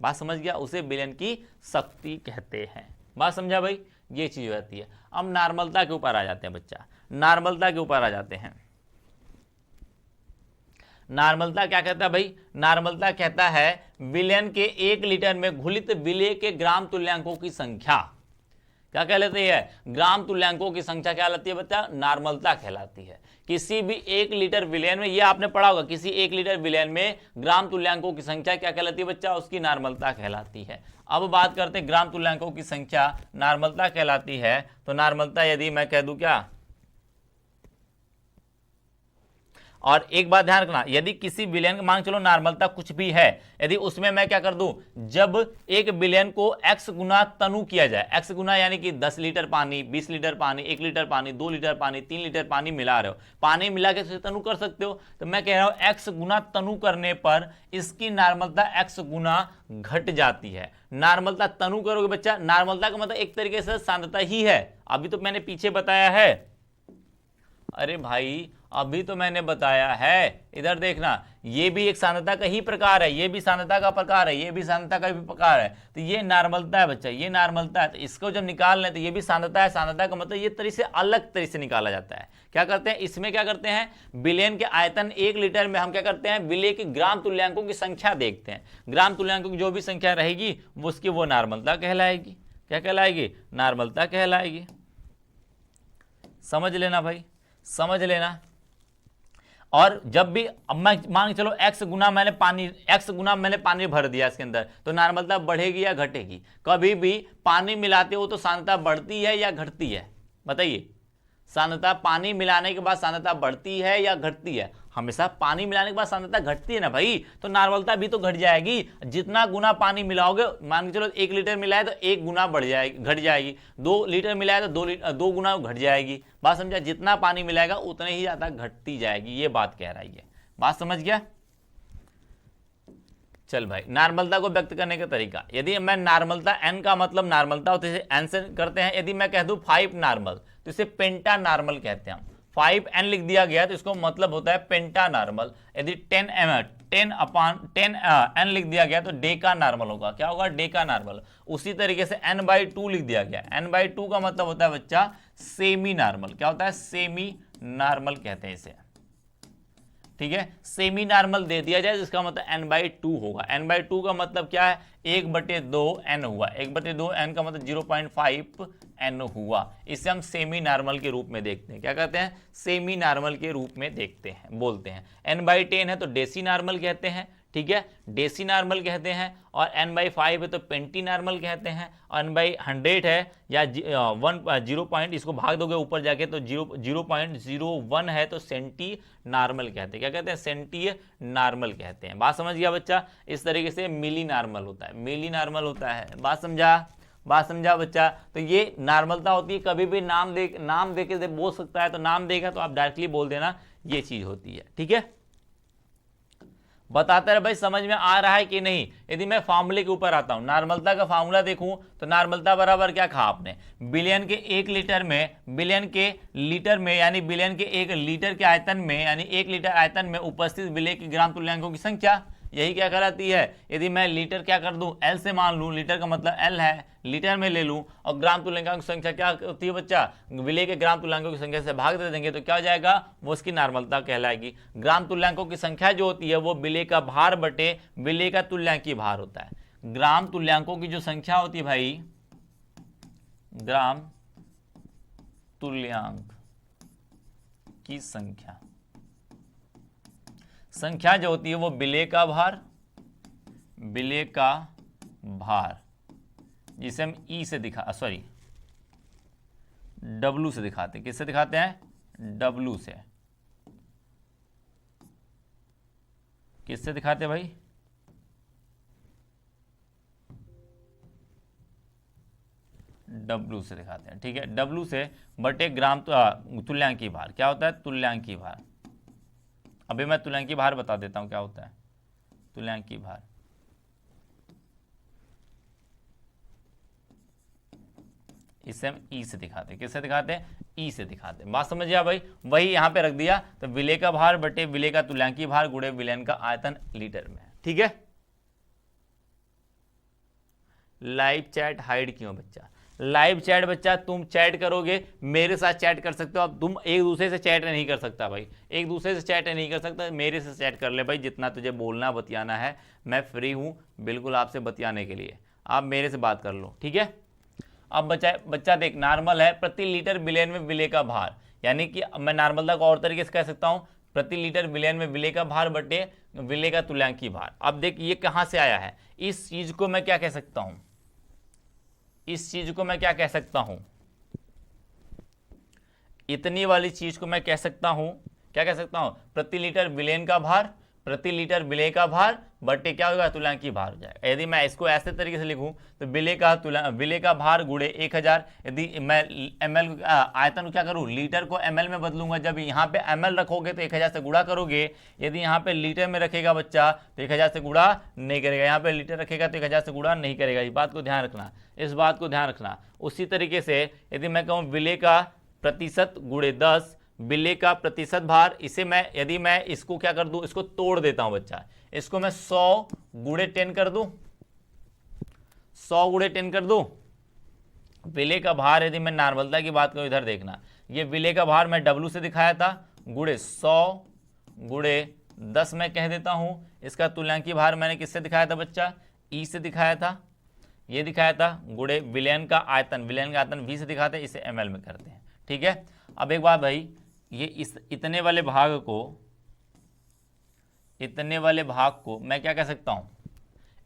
बात समझ गया, उसे विलयन की शक्ति कहते हैं। बात समझा भाई, ये चीज रहती है। अब नॉर्मलता के ऊपर आ जाते हैं बच्चा, नॉर्मलता के ऊपर आ जाते हैं। नॉर्मलता क्या कहता है भाई, नॉर्मलता कहता है विलयन के 1 लीटर में घुलित विलेय के ग्राम तुल्यांकों की संख्या। क्या कहलाती है, ग्राम तुल्यांकों की संख्या क्या कहलाती है बच्चा, नॉर्मलता कहलाती है। किसी भी 1 लीटर विलयन में, ये आपने पढ़ा होगा, किसी 1 लीटर विलयन में ग्राम तुल्यांकों की संख्या क्या कहलाती है बच्चा, उसकी नॉर्मलता कहलाती है। अब बात करते हैं ग्राम तुल्यांकों की संख्या नॉर्मलता कहलाती है। तो नॉर्मलता यदि मैं कह दूं क्या, और एक बात ध्यान रखना, यदि किसी विलयन मान चलो नॉर्मलता कुछ भी है, यदि उसमें मैं क्या कर दूं, जब एक विलयन को x गुना तनु किया जाए, x गुना यानी कि 10 लीटर पानी, 20 लीटर पानी, 1 लीटर पानी, 2 लीटर पानी, 3 लीटर पानी मिला रहे हो, पानी मिला के तनु कर सकते हो, तो मैं कह रहा हूं x गुना तनु करने पर इसकी नॉर्मलता x गुना घट जाती है। नॉर्मलता तनु करोगे बच्चा, नॉर्मलता का मतलब एक तरीके से सांद्रता ही है। अभी तो मैंने पीछे बताया है, अरे भाई अभी तो मैंने बताया है, इधर देखना, ये भी एक सांद्रता का ही प्रकार है, ये भी सांद्रता का प्रकार है, ये भी सांद्रता का भी प्रकार है। तो ये नॉर्मलता है बच्चा, ये नॉर्मलता है। तो इसको जब निकाल लें तो ये भी सांद्रता है, सांद्रता का मतलब ये तरीके से अलग तरीके से निकाला जाता है। क्या करते हैं इसमें, क्या करते हैं, विलयन के आयतन 1 लीटर में हम क्या करते हैं, विलेय के ग्राम तुल्यांकों की संख्या देखते हैं। ग्राम तुल्यांकों की जो भी संख्या रहेगी उसकी वो नॉर्मलता कहलाएगी। क्या कहलाएगी, नॉर्मलता कहलाएगी। समझ लेना भाई, समझ लेना। और जब भी अब मैं मान चलो x गुना मैंने पानी भर दिया इसके अंदर, तो नॉर्मलता बढ़ेगी या घटेगी। कभी भी पानी मिलाते हो तो सांद्रता बढ़ती है या घटती है, बताइए। सांद्रता पानी मिलाने के बाद सांद्रता बढ़ती है या घटती है, हमेशा पानी मिलाने के बाद सांद्रता घटती है ना भाई, तो नॉर्मलता भी तो घट जाएगी। जितना गुना पानी मिलाओगे, मान के चलो 1 लीटर मिलाए तो 1 गुना बढ़ जाएगी, घट जाएगी। 2 लीटर मिलाए तो 2 गुना घट जाएगी। बात समझा, जितना पानी मिलाएगा उतने ही ज्यादा घटती जाएगी, ये बात कह रही है। बात समझ गया। चल भाई, नॉर्मलता को व्यक्त करने का तरीका, यदि मैं नॉर्मलता n का मतलब नॉर्मलता होती है n से करते हैं। यदि मैं कह दूं 5 नॉर्मल तो इसे पेंटा नॉर्मल कहते हैं हम। 5n लिख दिया गया तो इसको मतलब होता है पेंटा नॉर्मल। यदि 10n लिख दिया गया तो डेका नॉर्मल होगा। क्या होगा, डेका नॉर्मल। उसी तरीके से n/2 लिख दिया गया, n/2 का मतलब होता है बच्चा सेमी नॉर्मल। क्या होता है, सेमी नॉर्मल कहते हैं इसे। ठीक है, सेमी नॉर्मल दे दिया जाए जिसका मतलब n/2 होगा। n/2 का मतलब क्या है, 1/2 n हुआ, 1/2 n का मतलब 0.5 n हुआ। इसे हम सेमी नॉर्मल के रूप में देखते हैं, क्या कहते हैं, सेमी नॉर्मल के रूप में देखते हैं, बोलते हैं। n/10 है तो डेसी नॉर्मल कहते हैं, ठीक है, डेसी नॉर्मल कहते हैं। और n/5 है तो पेंटी नॉर्मल कहते हैं। और n/100 है या 0 इसको भाग दोगे ऊपर जाके तो 0.01 है तो सेंटी नॉर्मल कहते हैं, क्या कहते हैं, सेंटी नॉर्मल कहते हैं। बात समझ गया बच्चा। इस तरीके से मिली नॉर्मल होता है, मिली नॉर्मल होता है। बात समझा बच्चा। तो ये नॉर्मलता होती है, कभी भी नाम दे के बोल सकता है, तो नाम देगा तो आप डायरेक्टली बोल देना ये चीज होती है, ठीक है। बताते रहे भाई समझ में आ रहा है कि नहीं। यदि मैं फार्मूले के ऊपर आता हूं, नॉर्मलता का फार्मूला देखूं तो नॉर्मलता बराबर क्या कहा आपने, बिलियन के 1 लीटर में, बिलियन के लीटर में यानी बिलियन के 1 लीटर के आयतन में, यानी 1 लीटर आयतन में उपस्थित विलेय के ग्राम तुल्यांकों की संख्या, यही क्या कहलाती है। यदि मैं लीटर क्या कर दूं, एल से मान लूं, लीटर का मतलब एल है, लीटर में ले लूं, और ग्राम तुल्यांकों की संख्या क्या होती है बच्चा, विलेय के ग्राम तुल्यांकों की संख्या से भाग दे देंगे तो क्या हो जाएगा, वो उसकी नॉर्मलता कहलाएगी। ग्राम तुल्यांकों की संख्या जो होती है वो विलेय का भार बटे विलेय का तुल्यांकीय भार होता है। ग्राम तुल्यांकों की जो संख्या होती है भाई, ग्राम तुल्यांक की संख्या जो होती है वो विलेय का भार, जिसे हम ई से डब्लू से दिखाते हैं। किससे दिखाते हैं, डब्लू से। किससे दिखाते हैं भाई, डब्लू से दिखाते हैं, ठीक है। डब्लू से बटे ग्राम तुल्यांकीय भार, क्या होता है, तुल्यांकीय भार। अभी मैं तुल्यांकीय भार बता देता हूं क्या होता है, तुल्यांकीय भार। इसे हम ई से दिखाते हैं, किससे दिखाते हैं, ई से दिखाते हैं। बात समझिए भाई, वही यहां पे रख दिया, तो विलेय का भार बटे विलेय का तुल्यांकीय भार गुणे विलयन का आयतन लीटर में, ठीक है। लाइव चैट हाइड क्यों बच्चा, लाइव चैट बच्चा तुम चैट करोगे, मेरे साथ चैट कर सकते हो। अब तुम एक दूसरे से चैट नहीं कर सकता भाई, एक दूसरे से चैट नहीं कर सकता, मेरे से चैट कर ले भाई। जितना तुझे बोलना बतियाना है मैं फ्री हूं बिल्कुल आपसे बतियाने के लिए, आप मेरे से बात कर लो, ठीक है। अब बच्चा देख, नॉर्मल है, प्रति लीटर बिलियन में विलेय का भार, यानी कि मैं नॉर्मलता को और तरीके से कह सकता हूं, प्रति लीटर बिलियन में विलेय का भार बटे विलेय का तुल्यांकीय भार। अब देख ये कहां से आया है, इस चीज को मैं क्या कह सकता हूं, इस चीज को मैं क्या कह सकता हूं, इतनी वाली चीज को मैं कह सकता हूं, क्या कह सकता हूं, प्रति लीटर विलेयन का भार, प्रति लीटर विलेय का भार बटे क्या होगा, तुल्यांकीय भार हो जाएगा। यदि मैं इसको ऐसे तरीके से लिखूं तो विलेय का भार गुणे 1000, यदि मैं ml आयतन को क्या करूं, लीटर को ml में बदलूंगा। जब यहाँ पे ml रखोगे तो 1000 से गुणा करोगे, यदि यहाँ पे लीटर में रखेगा बच्चा तो 1000 से गुणा नहीं करेगा, यहाँ पे लीटर रखेगा तो 1000 से गुणा नहीं करेगा। इस बात को ध्यान रखना, इस बात को ध्यान रखना। उसी तरीके से यदि मैं कहूँ विलेय का प्रतिशत गुणे 10, विलेय का प्रतिशत भार, इसे मैं यदि मैं इसको क्या कर दूं, इसको तोड़ देता हूं बच्चा, इसको मैं 100 गुणे 10 कर दूं, 100 गुणे 10 कर दूं। विलेय का भार यदि मैं नॉर्मलता की बात करूं, इधर देखना, ये विलेय का भार मैं डब्लू से दिखाया था, गुणे 100 गुणे 10 मैं कह देता हूं। इसका तुल्यांकीय भार मैंने किससे दिखाया था बच्चा, ई से दिखाया था, ये दिखाया था, गुणे विलयन का आयतन, विलयन का आयतन वी से दिखाते हैं, इसे ml में करते हैं, ठीक है। अब एक बात भाई, ये इतने वाले भाग को मैं क्या कह सकता हूं,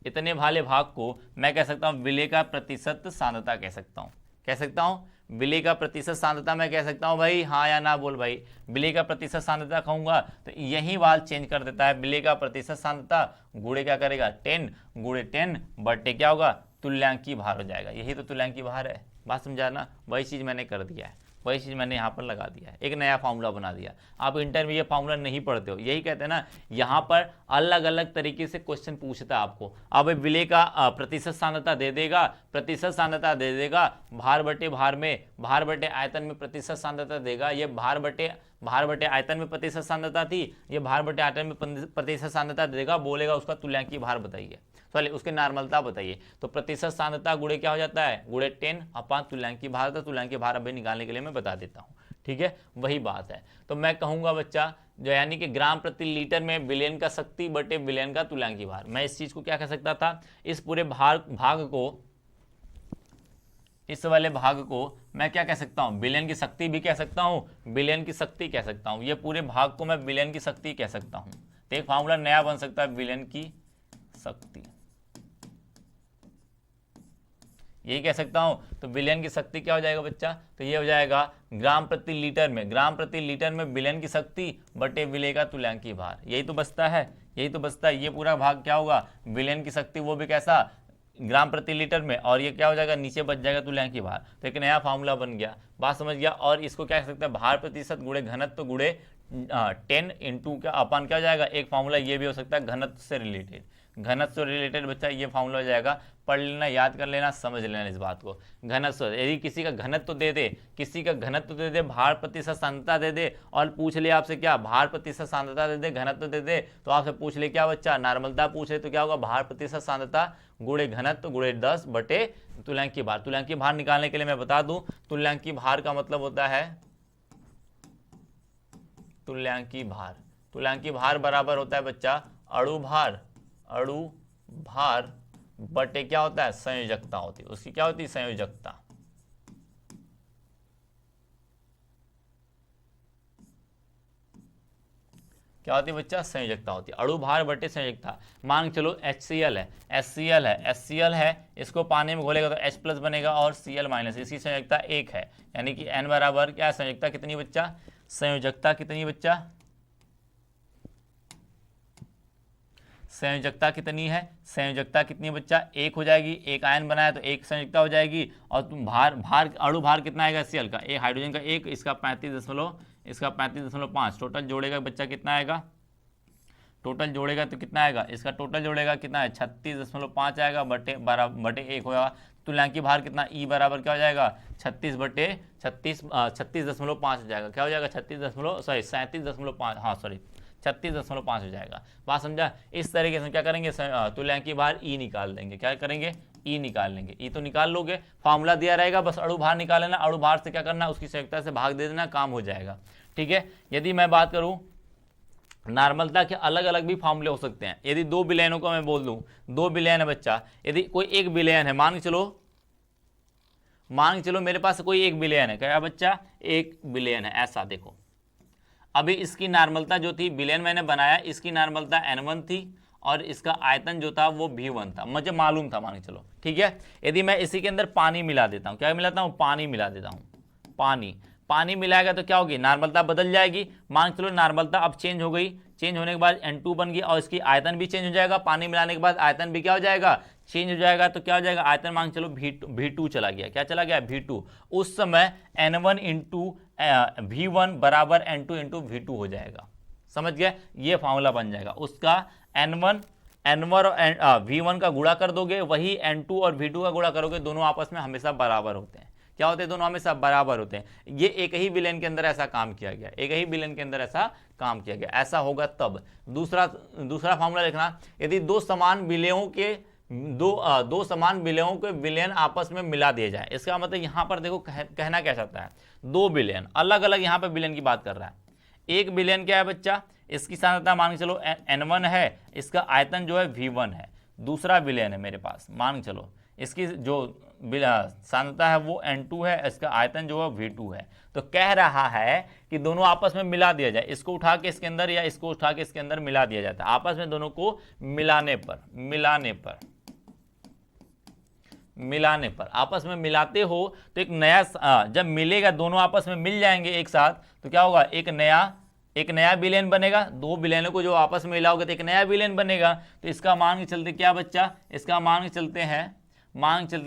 इतने वाले भाग को मैं कह सकता हूं विलेय का प्रतिशत सांद्रता कह सकता हूं, कह सकता हूं विलेय का प्रतिशत सांद्रता मैं कह सकता हूं भाई, हाँ या ना बोल भाई। विलेय का प्रतिशत सांद्रता कहूंगा तो यही बात चेंज कर देता है, विलेय का प्रतिशत सांद्रता गुणे क्या करेगा 10 गुणे 10 बटे क्या होगा, तुल्यांकीय भार हो जाएगा। यही तो तुल्यांकीय भार है, बात समझा ना। वही चीज मैंने कर दिया है, वही चीज मैंने यहाँ पर लगा दिया है, एक नया फार्मूला बना दिया। आप इंटर में ये फार्मूला नहीं पढ़ते हो, यही कहते हैं ना, यहाँ पर अलग अलग तरीके से क्वेश्चन पूछता है आपको। अब विलेय का प्रतिशत सांद्रता दे देगा, प्रतिशत सांद्रता दे देगा, भार बटे भार में, भार बटे आयतन में प्रतिशत सांद्रता देगा। ये भार बटे आयतन में प्रतिशत सांद्रता थी, ये भार बटे आयतन में प्रतिशत सांद्रता देगा, बोलेगा उसका तुल्यांकीय भार बताइए, सॉरी उसकी नॉर्मलता बताइए। तो प्रतिशत सांद्रता गुणे क्या हो जाता है, गुणे 10 अपॉन तुल्यांकीय भार। तो तुल्यांकीय भार अभी निकालने के लिए मैं बता देता हूं, ठीक है, वही बात है। तो मैं कहूंगा बच्चा जो यानी कि ग्राम प्रति लीटर में विलयन का शक्ति बटे विलयन का तुल्यांकी भार। मैं इस चीज को क्या कह सकता था, इस पूरे भाग को, इस वाले भाग को मैं क्या कह सकता हूं, विलयन की शक्ति भी कह सकता हूं, विलयन की शक्ति कह सकता हूं। ये पूरे भाग को मैं विलयन की शक्ति कह सकता हूं। तो एक फार्मूला नया बन सकता है, विलयन की शक्ति, यही कह सकता हूं। तो विलयन की शक्ति क्या हो जाएगा बच्चा, तो ये हो जाएगा ग्राम प्रति लीटर में विलयन की शक्ति बटे विलय का तुल्यांकी भार। यही तो बचता है, यही तो बचता है। ये पूरा भाग क्या होगा, विलयन की शक्ति, वो भी कैसा, ग्राम प्रति लीटर में, और ये क्या हो जाएगा, नीचे बच जाएगा तुल्यांकी भार। तो एक नया फार्मूला बन गया, बात समझ गया। और इसको क्या कह सकते हैं, भार प्रतिशत गुणे घनत्व गुणे 10 इंटू क्या अपन क्या हो जाएगा, एक फार्मूला ये भी हो सकता है घनत्व से रिलेटेड, घनत्व से रिलेटेड बच्चा ये फार्मूला हो जाएगा। पढ़ लेना, याद कर लेना, समझ लेना इस बात को। घनत्व, यदि किसी का घनत्व दे दे, किसी का घनत्व दे दे, भार प्रतिशत सांद्रता दे दे, और पूछ ले आपसे क्या, भार प्रतिशत सांद्रता दे दे, घनत्व दे दे, तो आपसे पूछ ले क्या बच्चा, नॉर्मलता पूछ ले, तो क्या होगा, भार प्रतिशत सांद्रता गुणे घनत्व गुणे 10 बटे तुल्यांकी भार। तुल्यांकी भार निकालने के लिए मैं बता दूं, तुल्यांकी भार का मतलब होता है, तुल्यांकी भार बराबर होता है बच्चा अणु भार बटे क्या होता है, संयोजकता होती है, उसकी क्या होती है, संयोजकता। क्या होती है बच्चा, संयोजकता होती है, अणु भार बटे संयोजकता। मान चलो HCl है, इसको पानी में घोलेगा तो H+ बनेगा और Cl-, इसकी संयोजकता 1 है, यानी कि N बराबर क्या, संयोजकता कितनी बच्चा, संयोजकता कितनी बच्चा, संयोजकता कितनी है, संयोजकता कितनी बच्चा, 1 हो जाएगी। एक आयन बनाया तो 1 संयोजकता हो जाएगी। और तुम अणु भार कितना आएगा Cl का, एक हाइड्रोजन का 1, इसका 35.5, टोटल जोड़ेगा बच्चा कितना आएगा, टोटल जोड़ेगा तो कितना आएगा, इसका टोटल जोड़ेगा कितना है, 36.5 आएगा बटे 1 होगा। तुल्यांकी भार कितना, E बराबर क्या हो जाएगा, 36.5 हो जाएगा, क्या हो जाएगा, 36.5 हो जाएगा। बात समझा। इस तरीके से क्या करेंगे, तुल्यांकी भार E निकाल देंगे, क्या करेंगे, E निकाल लेंगे। E तो निकाल लोगे, फार्मूला दिया रहेगा, बस अणु भार निकाल लेना, अणु भार से क्या करना, उसकी संयोजकता से भाग दे देना, काम हो जाएगा। ठीक है। यदि मैं बात करूं नॉर्मलता के अलग अलग भी फार्मूले हो सकते हैं। यदि 2 विलयनों को मैं बोल दूं, 2 विलयन है बच्चा, यदि कोई एक विलयन है, मान के चलो मेरे पास कोई एक विलयन है, क्या बच्चा, एक विलयन है, ऐसा देखो। अभी इसकी नॉर्मलता जो थी, विलयन मैंने बनाया, इसकी नॉर्मलता N1 थी और इसका आयतन जो था वो V1 था, मुझे मालूम था, मान के चलो। ठीक है। यदि मैं इसी के अंदर पानी मिला देता हूं, क्या मिलाता हूं, पानी मिला देता हूं, पानी मिलाएगा तो क्या होगी, नॉर्मलता बदल जाएगी। मान चलो नॉर्मलता अब चेंज हो गई, चेंज होने के बाद N2 बन गई और इसकी आयतन भी चेंज हो जाएगा। पानी मिलाने के बाद आयतन भी क्या हो जाएगा, चेंज हो जाएगा। तो क्या हो जाएगा, आयतन मान चलो V2 चला गया, क्या चला गया, V2। उस समय N1 इंटू V1 बराबर N2 इंटू V2 हो जाएगा, समझ गया। ये फॉर्मूला बन जाएगा उसका, N1 और V1 का गुणा कर दोगे, वही N2 और V2 का गुणा करोगे, दोनों आपस में हमेशा बराबर होते हैं। क्या होते हैं, दोनों हमेशा बराबर होते हैं। ये एक ही विलयन के अंदर ऐसा काम किया गया, एक ही विलयन के अंदर ऐसा काम किया गया, ऐसा होगा तब। दूसरा फार्मूला लिखना, यदि दो समान विलयों के विलयन आपस में मिला दिए जाए, इसका मतलब यहां पर देखो कहना क्या चाहता है, 2 विलयन अलग अलग, यहां पर विलयन की बात कर रहा है। एक विलयन क्या है बच्चा, इसकी सांद्रता मान के चलो N1 है, इसका आयतन जो है V1 है। दूसरा विलयन है मेरे पास, मान के चलो इसकी जो सांद्रता है वो N2 है, इसका आयतन जो है V2 है। तो कह रहा है कि दोनों आपस में मिला दिया जाए, इसको उठा के इसके अंदर या इसको उठा के इसके अंदर मिला दिया जाता है। आपस में दोनों को मिलाने पर आपस में मिलाते हो तो एक नया, जब मिलेगा दोनों आपस में मिल जाएंगे एक साथ, तो क्या होगा, एक नया विलयन बनेगा। 2 विलयनों को जो आपस में मिलाओगे तो एक नया विलयन बनेगा। तो इसका मान के चलते क्या बच्चा, इसका मान के चलते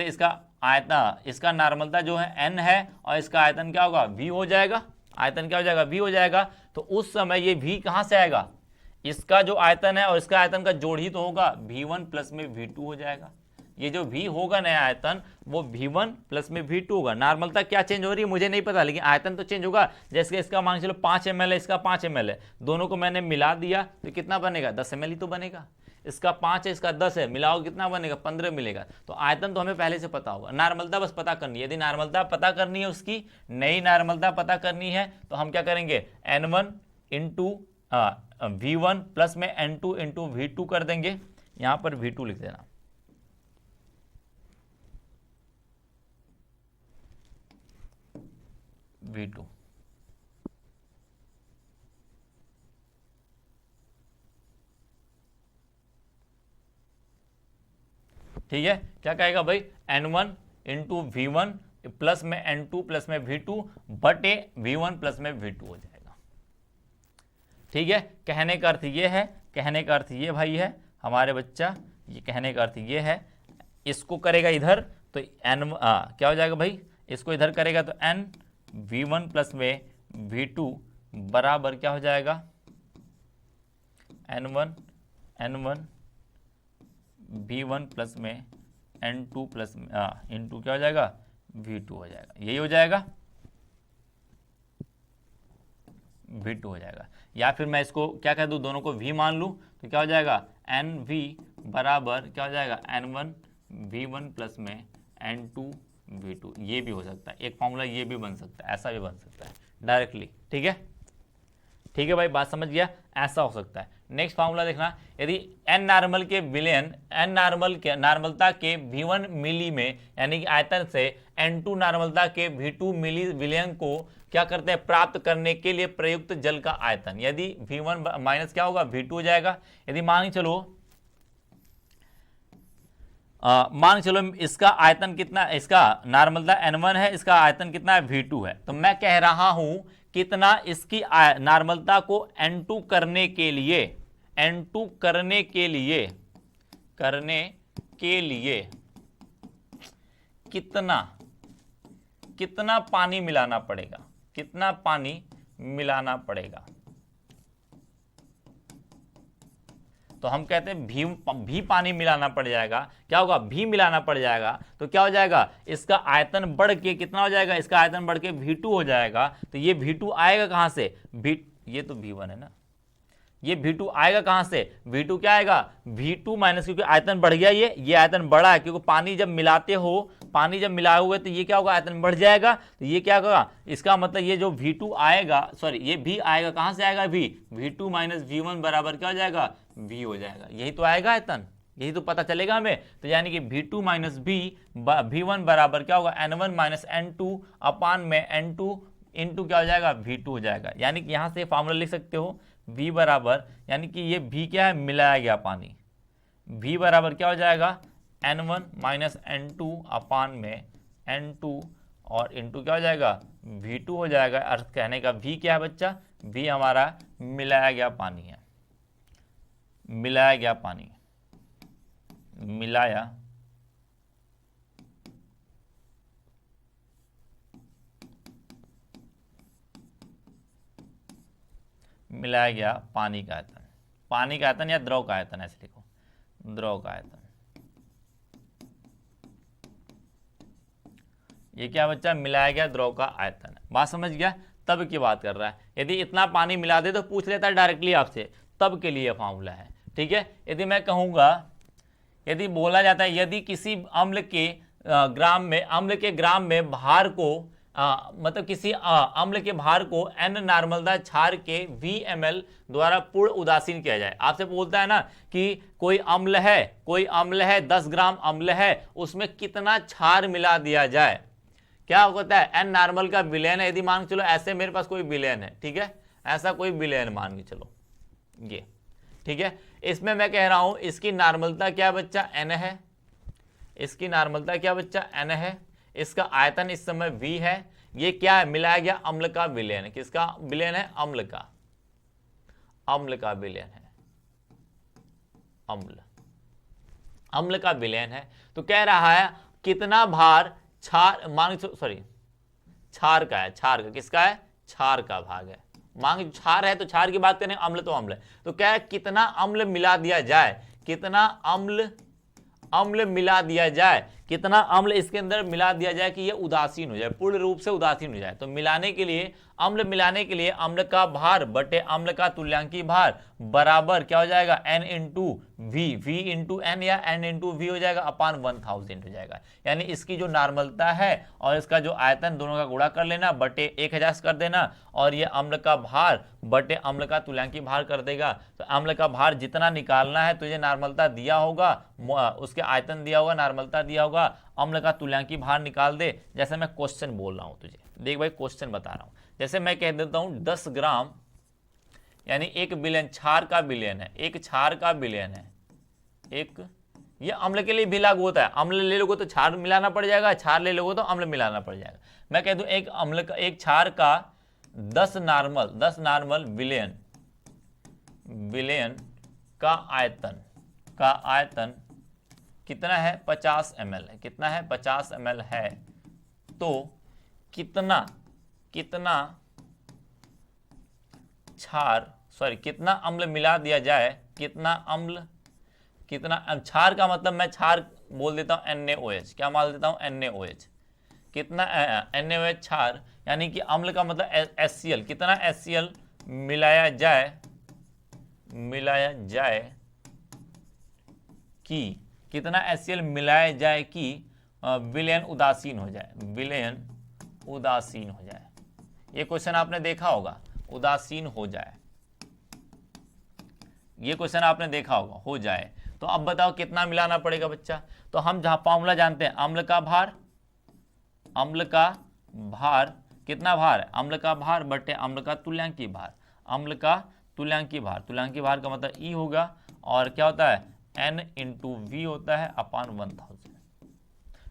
इसका आयतन, इसका नॉर्मलता जो है N है और इसका आयतन क्या होगा, V हो जाएगा। आयतन क्या हो जाएगा, V हो जाएगा। तो उस समय ये V कहां से आएगा, इसका जो आयतन है और इसका आयतन का जोड़ ही तो होगा, V1 प्लस में V2 हो जाएगा। ये जो V होगा नया आयतन, वो V1 प्लस में V2 होगा। नॉर्मलता क्या चेंज हो रही है मुझे नहीं पता, लेकिन आयतन तो चेंज होगा। जैसे इसका मान चलो 5 ml है, इसका 5 ml है, दोनों को मैंने मिला दिया तो कितना बनेगा, 10 ml ही तो बनेगा। इसका 5 है, इसका 10 है, मिलाओ कितना बनेगा, 15 मिलेगा। तो आयतन तो हमें पहले से पता होगा, नॉर्मलता बस पता करनी है। यदि नॉर्मलता पता करनी है, उसकी नई नॉर्मलता पता करनी है, तो हम क्या करेंगे, N1 इंटू V1 प्लस में N2 इंटू V2 कर देंगे, यहां पर V2 लिख देना। V2 ठीक है, क्या कहेगा भाई, N1 इंटू V1 प्लस में N2 प्लस में V2 बटे V1 प्लस में V2 हो जाएगा। ठीक है, कहने का अर्थ ये है, कहने का अर्थ ये भाई है हमारे बच्चा, ये कहने का अर्थ ये है, इसको करेगा इधर तो क्या हो जाएगा भाई, इसको इधर करेगा तो N V1 प्लस में V2 बराबर क्या हो जाएगा, N1 V1 प्लस में N2 प्लस में इंटू क्या हो जाएगा, V2 हो जाएगा, यही हो जाएगा, V2 हो जाएगा। या फिर मैं इसको क्या कह दूं, दोनों को V मान लूं तो क्या हो जाएगा, NV बराबर क्या हो जाएगा, N1 V1 प्लस में N2 V2, ये भी हो सकता है, एक फॉर्मूला ये भी बन सकता है, ऐसा भी बन सकता है डायरेक्टली। ठीक है, ठीक है भाई, बात समझ गया, ऐसा हो सकता है। नेक्स्ट फार्मूला देखना, यदि n नॉर्मल के विलयन, n नॉर्मल के नार्मलता के V1 मिली में यानी कि आयतन से N2 नार्मलता के V2 मिली विलयन को क्या करते हैं, प्राप्त करने के लिए प्रयुक्त जल का आयतन, यदि V1 माइनस क्या होगा, V2 हो जाएगा। यदि मान चलो इसका आयतन कितना, इसका नार्मलता N1 है, इसका आयतन कितना है, V2 है, तो मैं कह रहा हूं कितना इसकी नार्मलता को N2 करने के लिए कितना पानी मिलाना पड़ेगा, कितना पानी मिलाना पड़ेगा। तो हम कहते हैं भी पानी मिलाना पड़ जाएगा, क्या होगा, भी मिलाना पड़ जाएगा, तो क्या हो जाएगा, इसका आयतन बढ़ के कितना हो जाएगा, इसका आयतन बढ़ के V2 हो जाएगा। तो ये V2 आएगा कहां से, ये तो V1 है ना, ये V2 आएगा कहां से, V2 क्या आएगा, V2 माइनस, क्योंकि आयतन बढ़ गया, ये आयतन बढ़ा है, क्योंकि पानी जब मिलाते हो, पानी जब मिलाए हुए तो ये क्या होगा, आयतन बढ़ जाएगा, तो ये क्या होगा, इसका मतलब ये जो V2 आएगा, सॉरी ये V आएगा कहां से आएगा, V2 माइनस V1 बराबर क्या हो जाएगा, V हो जाएगा, यही तो आएगा आयतन, यही तो पता चलेगा हमें। तो यानी कि V2 माइनस V1 बराबर क्या होगा, N1 माइनस N2 अपान में N2 इंटू क्या हो जाएगा, V2 हो जाएगा। यानी कि यहां से फॉर्मूला लिख सकते हो V बराबर, यानी कि ये V क्या है, मिलाया गया पानी, V बराबर क्या हो जाएगा, N1 माइनस N2 अपान में N2 और इंटू क्या हो जाएगा, V2 हो जाएगा। अर्थ कहने का V क्या है बच्चा, V हमारा मिलाया गया पानी है, मिलाया गया पानी, मिलाया गया पानी का आयतन, पानी का आयतन या द्रव का आयतन, ऐसे लिखो, द्रव का आयतन। ये क्या बच्चा, मिलाया गया द्रव का आयतन है, बात समझ गया, तब की बात कर रहा है। यदि इतना पानी मिला दे तो पूछ लेता है डायरेक्टली आपसे, तब के लिए फार्मूला है। ठीक है, यदि मैं कहूंगा, यदि बोला जाता है यदि किसी अम्ल के ग्राम में भार को मतलब किसी अम्ल के भार को n नार्मलता क्षार के VmL द्वारा पूर्ण उदासीन किया जाए। आपसे बोलता है ना कि कोई अम्ल है 10 ग्राम अम्ल है, उसमें कितना क्षार मिला दिया जाए, क्या होता है, n नॉर्मल का विलयन है। यदि मान के चलो ऐसे मेरे पास कोई विलयन है, ठीक है, ऐसा कोई विलयन मान के चलो ये, ठीक है, इसमें मैं कह रहा हूं इसकी नार्मलता क्या बच्चा, n है, इसकी नार्मलता क्या बच्चा, n है, इसका आयतन इस समय V है, ये क्या है, मिलाया गया अम्ल का विलयन, किसका विलयन है, अम्ल का विलयन है, अम्ल का विलयन है। तो कह रहा है कितना भार क्षार का है, किसका है, क्षार का भाग है, मांग क्षार है तो क्षार की बात करें, अम्ल तो अम्ल है, तो क्या है कितना अम्ल मिला दिया जाए, कितना अम्ल मिला दिया जाए कितना अम्ल इसके अंदर मिला दिया जाए कि ये उदासीन हो जाए, पूर्ण रूप से उदासीन हो जाए। तो मिलाने के लिए, अम्ल मिलाने के लिए अम्ल का भार बटे अम्ल का तुल्यांकी भार बराबर क्या हो जाएगा, n into V, v into N या n इंटू वी हो जाएगा अपान 1000 हो जाएगा। यानी इसकी जो नॉर्मलता है और इसका जो आयतन दोनों का गुणा कर लेना, बटे 1000 कर देना, और ये अम्ल का भार बटे अम्ल का तुल्यांकी भार कर देगा। तो अम्ल का भार जितना निकालना है तुझे नॉर्मलता दिया होगा, उसके आयतन दिया होगा, नॉर्मलता दिया होगा, अम्ल का तुल्यांकी भार निकाल दे। जैसे मैं क्वेश्चन बोल रहा हूं तुझे, देख भाई क्वेश्चन बता रहा हूं। जैसे मैं कह देता हूं 10 ग्राम यानी 1 बिलियन, क्षार का बिलियन है, एक क्षार का बिलियन है, एक, ये अम्ल के लिए भी लागू होता है। अम्ल ले लोगे तो क्षार मिलाना पड़ जाएगा, क्षार ले लोगे तो अम्ल मिलाना पड़ जाएगा। मैं कह दूं एक अम्ल का, एक क्षार का 10 नॉर्मल बिलियन का आयतन कितना है, 50 ml है। कितना है, 50 ml है। तो कितना कितना अम्ल मिला दिया जाए, कितना क्षार का मतलब मैं क्षार बोल देता हूं NaOH, क्या मान देता हूं NaOH, कितना NaOH क्षार, यानी कि अम्ल का मतलब HCl, कितना HCl मिलाया जाए कितना HCl मिलाया जाए कि विलयन उदासीन हो जाए, ये क्वेश्चन आपने देखा होगा, उदासीन हो जाए, ये क्वेश्चन आपने देखा होगा, हो जाए। तो अब बताओ कितना मिलाना पड़ेगा बच्चा। तो हम जहां फॉर्मूला जानते हैं, अम्ल का भार कितना भार है, अम्ल का भार बटे अम्ल का तुल्यांकी भार, तुल्यांकी भार का मतलब E होगा, और क्या होता है n इंटू वी होता है अपान 1000।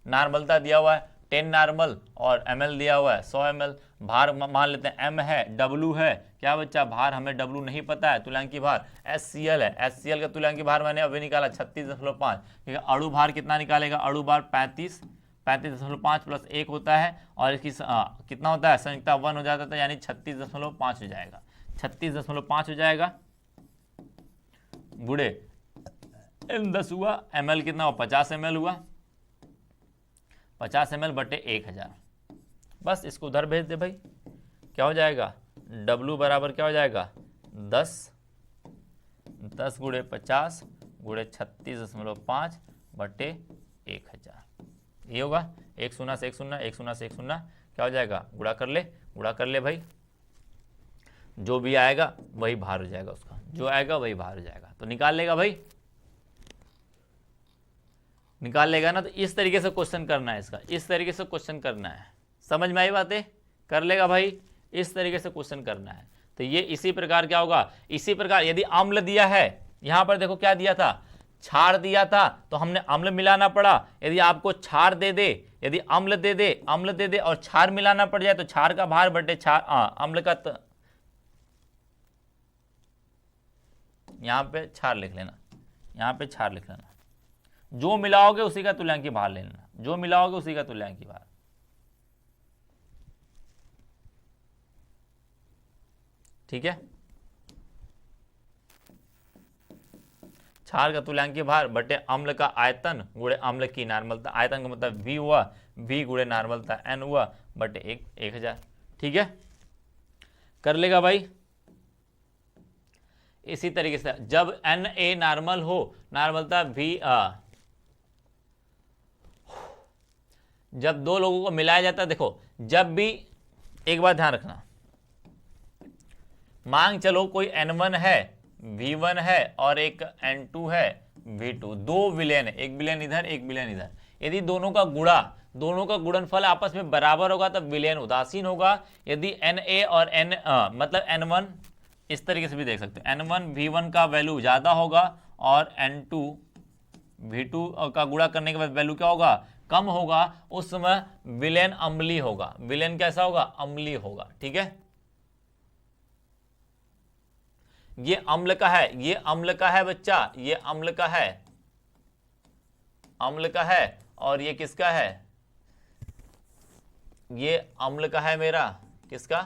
नॉर्मलता दिया हुआ है 10 नॉर्मल और ml दिया हुआ है 100 ml। भार मान लेते हैं m है, w है, क्या बच्चा भार हमें w नहीं पता है, तुल्यांकी भार HCl है, HCl का तुल्यांकी भार मैंने अभी निकाला 36.5। ठीक है, अणु भार कितना निकालेगा, अणु भार 35.5 प्लस 1 होता है, और इसकी कितना होता है, संयुक्ता 1 हो जाता था, यानी 36.5 हो जाएगा, 36.5 हो जाएगा, गुड़े n10 हुआ, ml कितना हुआ, 50 ml हुआ, 50 ml बटे 1000। बस इसको उधर भेज दे भाई, क्या हो जाएगा, W बराबर क्या हो जाएगा, 10 गुड़े 50 गुड़े 36.5 बटे 1000। ये होगा 1 0 से 1 0, 1 0 से 1 0, क्या हो जाएगा, गुणा कर ले भाई, जो भी आएगा वही भार हो जाएगा, उसका जो आएगा वही भार हो जाएगा। तो निकाल लेगा भाई, निकाल लेगा ना। तो इस तरीके से क्वेश्चन करना है, इसका इस तरीके से क्वेश्चन करना है, समझ में आई बातें, कर लेगा भाई, इस तरीके से क्वेश्चन करना है। तो ये इसी प्रकार क्या होगा, इसी प्रकार यदि अम्ल दिया है, यहां पर देखो क्या दिया था, क्षार दिया था, तो हमने अम्ल मिलाना पड़ा। यदि आपको क्षार दे दे, यदि अम्ल दे दे और क्षार मिलाना पड़ जाए, तो क्षार का भार बटे क्षार अम्ल का, यहां पे क्षार लिख लेना, यहां पे क्षार लिख लेना, जो मिलाओगे उसी का तुल्यांकी भार ले लेना, जो मिलाओगे उसी का तुल्यांकी भार। ठीक है, क्षार का तुल्यांकी भार बटे अम्ल का आयतन गुणे अम्ल की नॉर्मलता, आयतन का मतलब V हुआ, V गुणे नॉर्मलता N हुआ बटे 1000। ठीक है, कर लेगा भाई। इसी तरीके से जब Na नॉर्मल हो, नॉर्मलता V जब दो लोगों को मिलाया जाता है, देखो जब भी, एक बात ध्यान रखना, मांग चलो कोई N1 है, V1 है और एक N2 है, V2, दो विलयन है, एक विलयन इधर एक विलयन इधर। यदि दोनों का गुणनफल आपस में बराबर होगा तब विलयन उदासीन होगा। यदि Na और मतलब N1, इस तरीके से भी देख सकते हैं, N1 V1 का वैल्यू ज्यादा होगा और N2 V2 का गुणा करने के बाद वैल्यू क्या होगा, कम होगा, उस समय विलयन अम्लीय होगा। विलयन कैसा होगा, अम्लीय होगा। ठीक है, ये अम्ल का है, ये अम्ल का है बच्चा, ये अम्ल का है, अम्ल का है, और ये किसका है, ये अम्ल का है मेरा, किसका,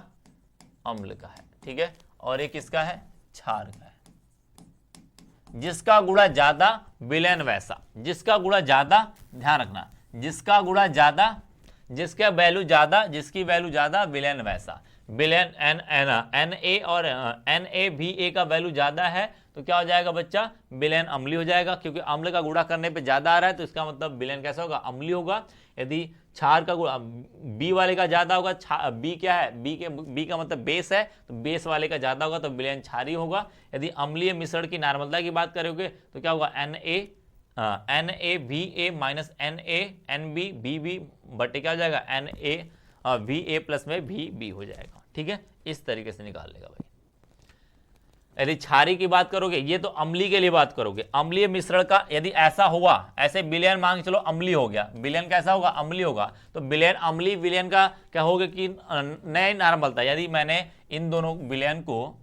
अम्ल का है। ठीक है, और ये किसका है, क्षार का है। जिसका गुणा ज्यादा विलयन वैसा, जिसका गुणा ज्यादा, ध्यान रखना, जिसका गुणा ज्यादा, जिसका वैल्यू ज्यादा, जिसकी वैल्यू ज्यादा विलेन वैसा। विलेन एन एन एन ए और एन ए भी ए का वैल्यू ज्यादा है तो क्या हो जाएगा बच्चा, विलेन अम्लीय हो जाएगा, क्योंकि अम्ल का गुणा करने पे ज्यादा आ रहा है तो इसका मतलब विलेन कैसा होगा, अम्लीय होगा। यदि क्षार का गुणा बी वाले का ज्यादा होगा, बी क्या है, बी का मतलब बेस है, तो बेस वाले का ज्यादा होगा तो विलेन क्षारीय होगा। यदि अम्लीय मिश्रण की नॉर्मलता की बात करोगे तो क्या होगा, N A V A minus N A N B B B बटे क्या हो जाएगा, N A V A plus में वी बी हो जाएगा। ठीक है, इस तरीके से निकाल लेगा भाई। यदि क्षारी की बात करोगे, ये तो अम्लीय के लिए बात करोगे, अम्लीय मिश्रण का यदि ऐसा हुआ, ऐसे विलयन मांग चलो अम्लीय हो गया, विलयन कैसा होगा, अम्लीय होगा, तो विलयन अम्लीय विलयन का क्या होगा कि नए नॉर्मलता। यदि मैंने इन दोनों विलयन को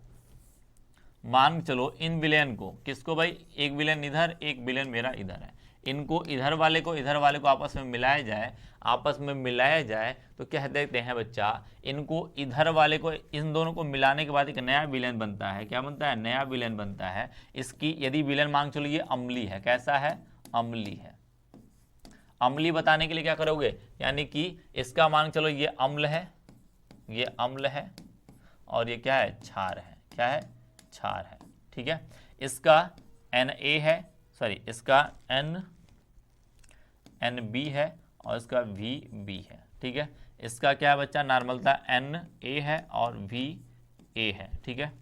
मान चलो, इन विलयन को, किसको भाई, एक विलयन इधर, एक विलयन मेरा इधर है, इनको इधर वाले को आपस में मिलाया जाए, आपस में मिलाया जाए तो कह देते हैं बच्चा, इनको इधर वाले को, इन दोनों को मिलाने के बाद एक नया विलयन बनता है। क्या बनता है, नया विलयन बनता है। इसकी यदि विलयन मांग चलो ये अम्लीय है, कैसा है, अम्लीय है। अम्लीय बताने के लिए क्या करोगे, यानी कि इसका मांग चलो ये अम्ल है, ये अम्ल है, और ये क्या है, क्षार है, क्या है, क्षार है। ठीक है, इसका एन ए है, सॉरी इसका एन बी है और इसका वी बी है। ठीक है, इसका क्या है बच्चा, नॉर्मलता एन ए है और वी ए है। ठीक है,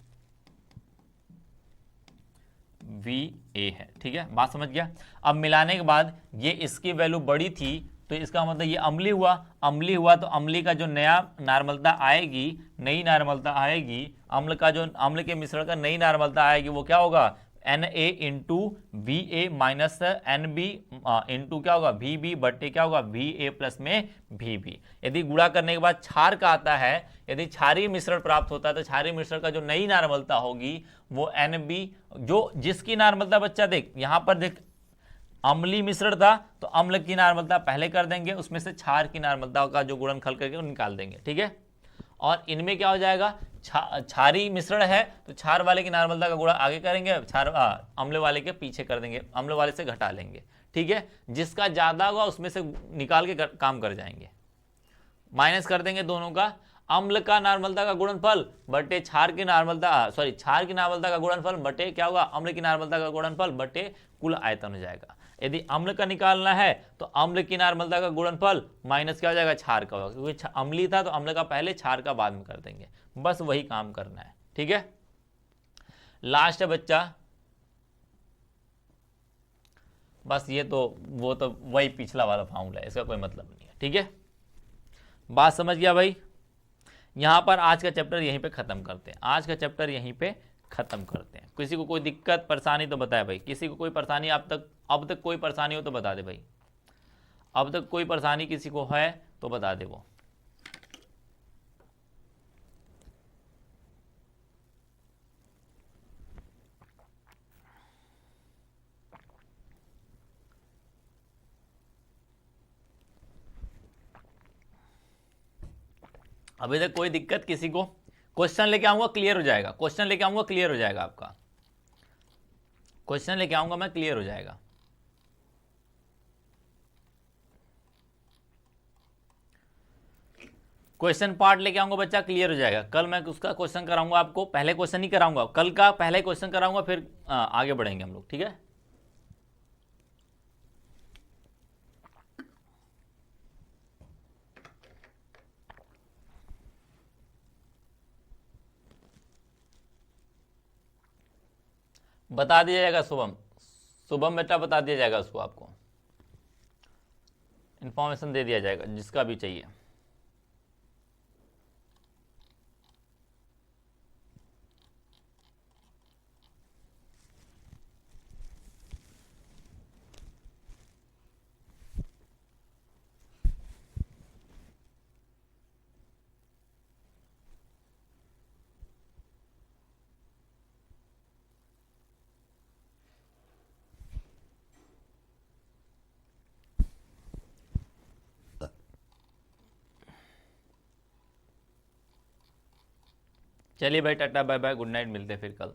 वी ए है। ठीक है, बात समझ गया। अब मिलाने के बाद ये इसकी वैल्यू बड़ी थी तो इसका मतलब ये अम्लीय हुआ, अम्लीय हुआ तो अम्लीय का जो नया नॉर्मलता आएगी, नई नॉर्मलता आएगी, अम्ल का जो, अम्ल के मिश्रण का नई नॉर्मलता आएगी वो क्या होगा, N A into V A minus N B into क्या होगा, वी बी बट्टे क्या होगा, वी ए प्लस में वी बी। यदि गुणा करने के बाद क्षार का आता है, यदि क्षारीय मिश्रण प्राप्त होता है तो क्षारीय मिश्रण का जो नई नॉर्मलता होगी वो एन बी, जो जिसकी नॉर्मलता बच्चा देख यहां पर देख, अम्लीय मिश्रण था तो अम्ल की नॉर्मलता पहले कर देंगे, उसमें से क्षार की नॉर्मलता का जो गुणनखल करके वो निकाल देंगे। ठीक है, और इनमें क्या हो जाएगा, क्षारी मिश्रण है तो क्षार वाले की नॉर्मलता का गुणा आगे करेंगे, अम्ल वाले के पीछे कर देंगे, अम्ल वाले से घटा लेंगे। ठीक है, जिसका ज्यादा होगा उसमें से निकाल के काम कर जाएंगे, माइनस कर देंगे दोनों का। अम्ल का नॉर्मलता का गुणनफल बटे क्षार की नॉर्मलता, सॉरी क्षार की नॉर्मलता का गुणनफल बटे क्या होगा, अम्ल की नॉर्मलता का गुणनफल बटे कुल आयतन हो जाएगा। यदि अम्ल का निकालना है तो अम्ल की नॉर्मलता का गुणनफल माइनस क्या हो जाएगा, क्षार का होगा, क्योंकि अम्लीय था तो अम्ल का पहले क्षार का बाद में कर देंगे। बस वही काम करना है। ठीक है, लास्ट है बच्चा, बस ये तो वो तो वही पिछला वाला फॉर्मूला है, इसका कोई मतलब नहीं है। ठीक है, बात समझ गया भाई। यहां पर आज का चैप्टर यहीं पे खत्म करते हैं, आज का चैप्टर यहीं पे खत्म करते हैं। किसी को कोई दिक्कत परेशानी तो बताए भाई, किसी को कोई परेशानी अब तक कोई परेशानी हो तो बता दे भाई, अब तक कोई परेशानी किसी को है तो बता दे वो। अभी तक कोई दिक्कत किसी को, क्वेश्चन लेके आऊंगा क्लियर हो जाएगा, क्वेश्चन लेके आऊंगा क्लियर हो जाएगा, आपका क्वेश्चन लेके आऊंगा मैं, क्लियर हो जाएगा। क्वेश्चन पार्ट लेके आऊंगा बच्चा, क्लियर हो जाएगा। कल मैं उसका क्वेश्चन कराऊंगा आपको, पहले क्वेश्चन ही कराऊंगा, कल का पहले क्वेश्चन कराऊंगा, फिर आगे बढ़ेंगे हम लोग। ठीक है, बता दिया जाएगा शुभम, शुभम बेटा बता दिया जाएगा उसको, आपको इंफॉर्मेशन दे दिया जाएगा जिसका भी चाहिए। चलिए भाई, tata bye bye, good night, मिलते हैं फिर कल।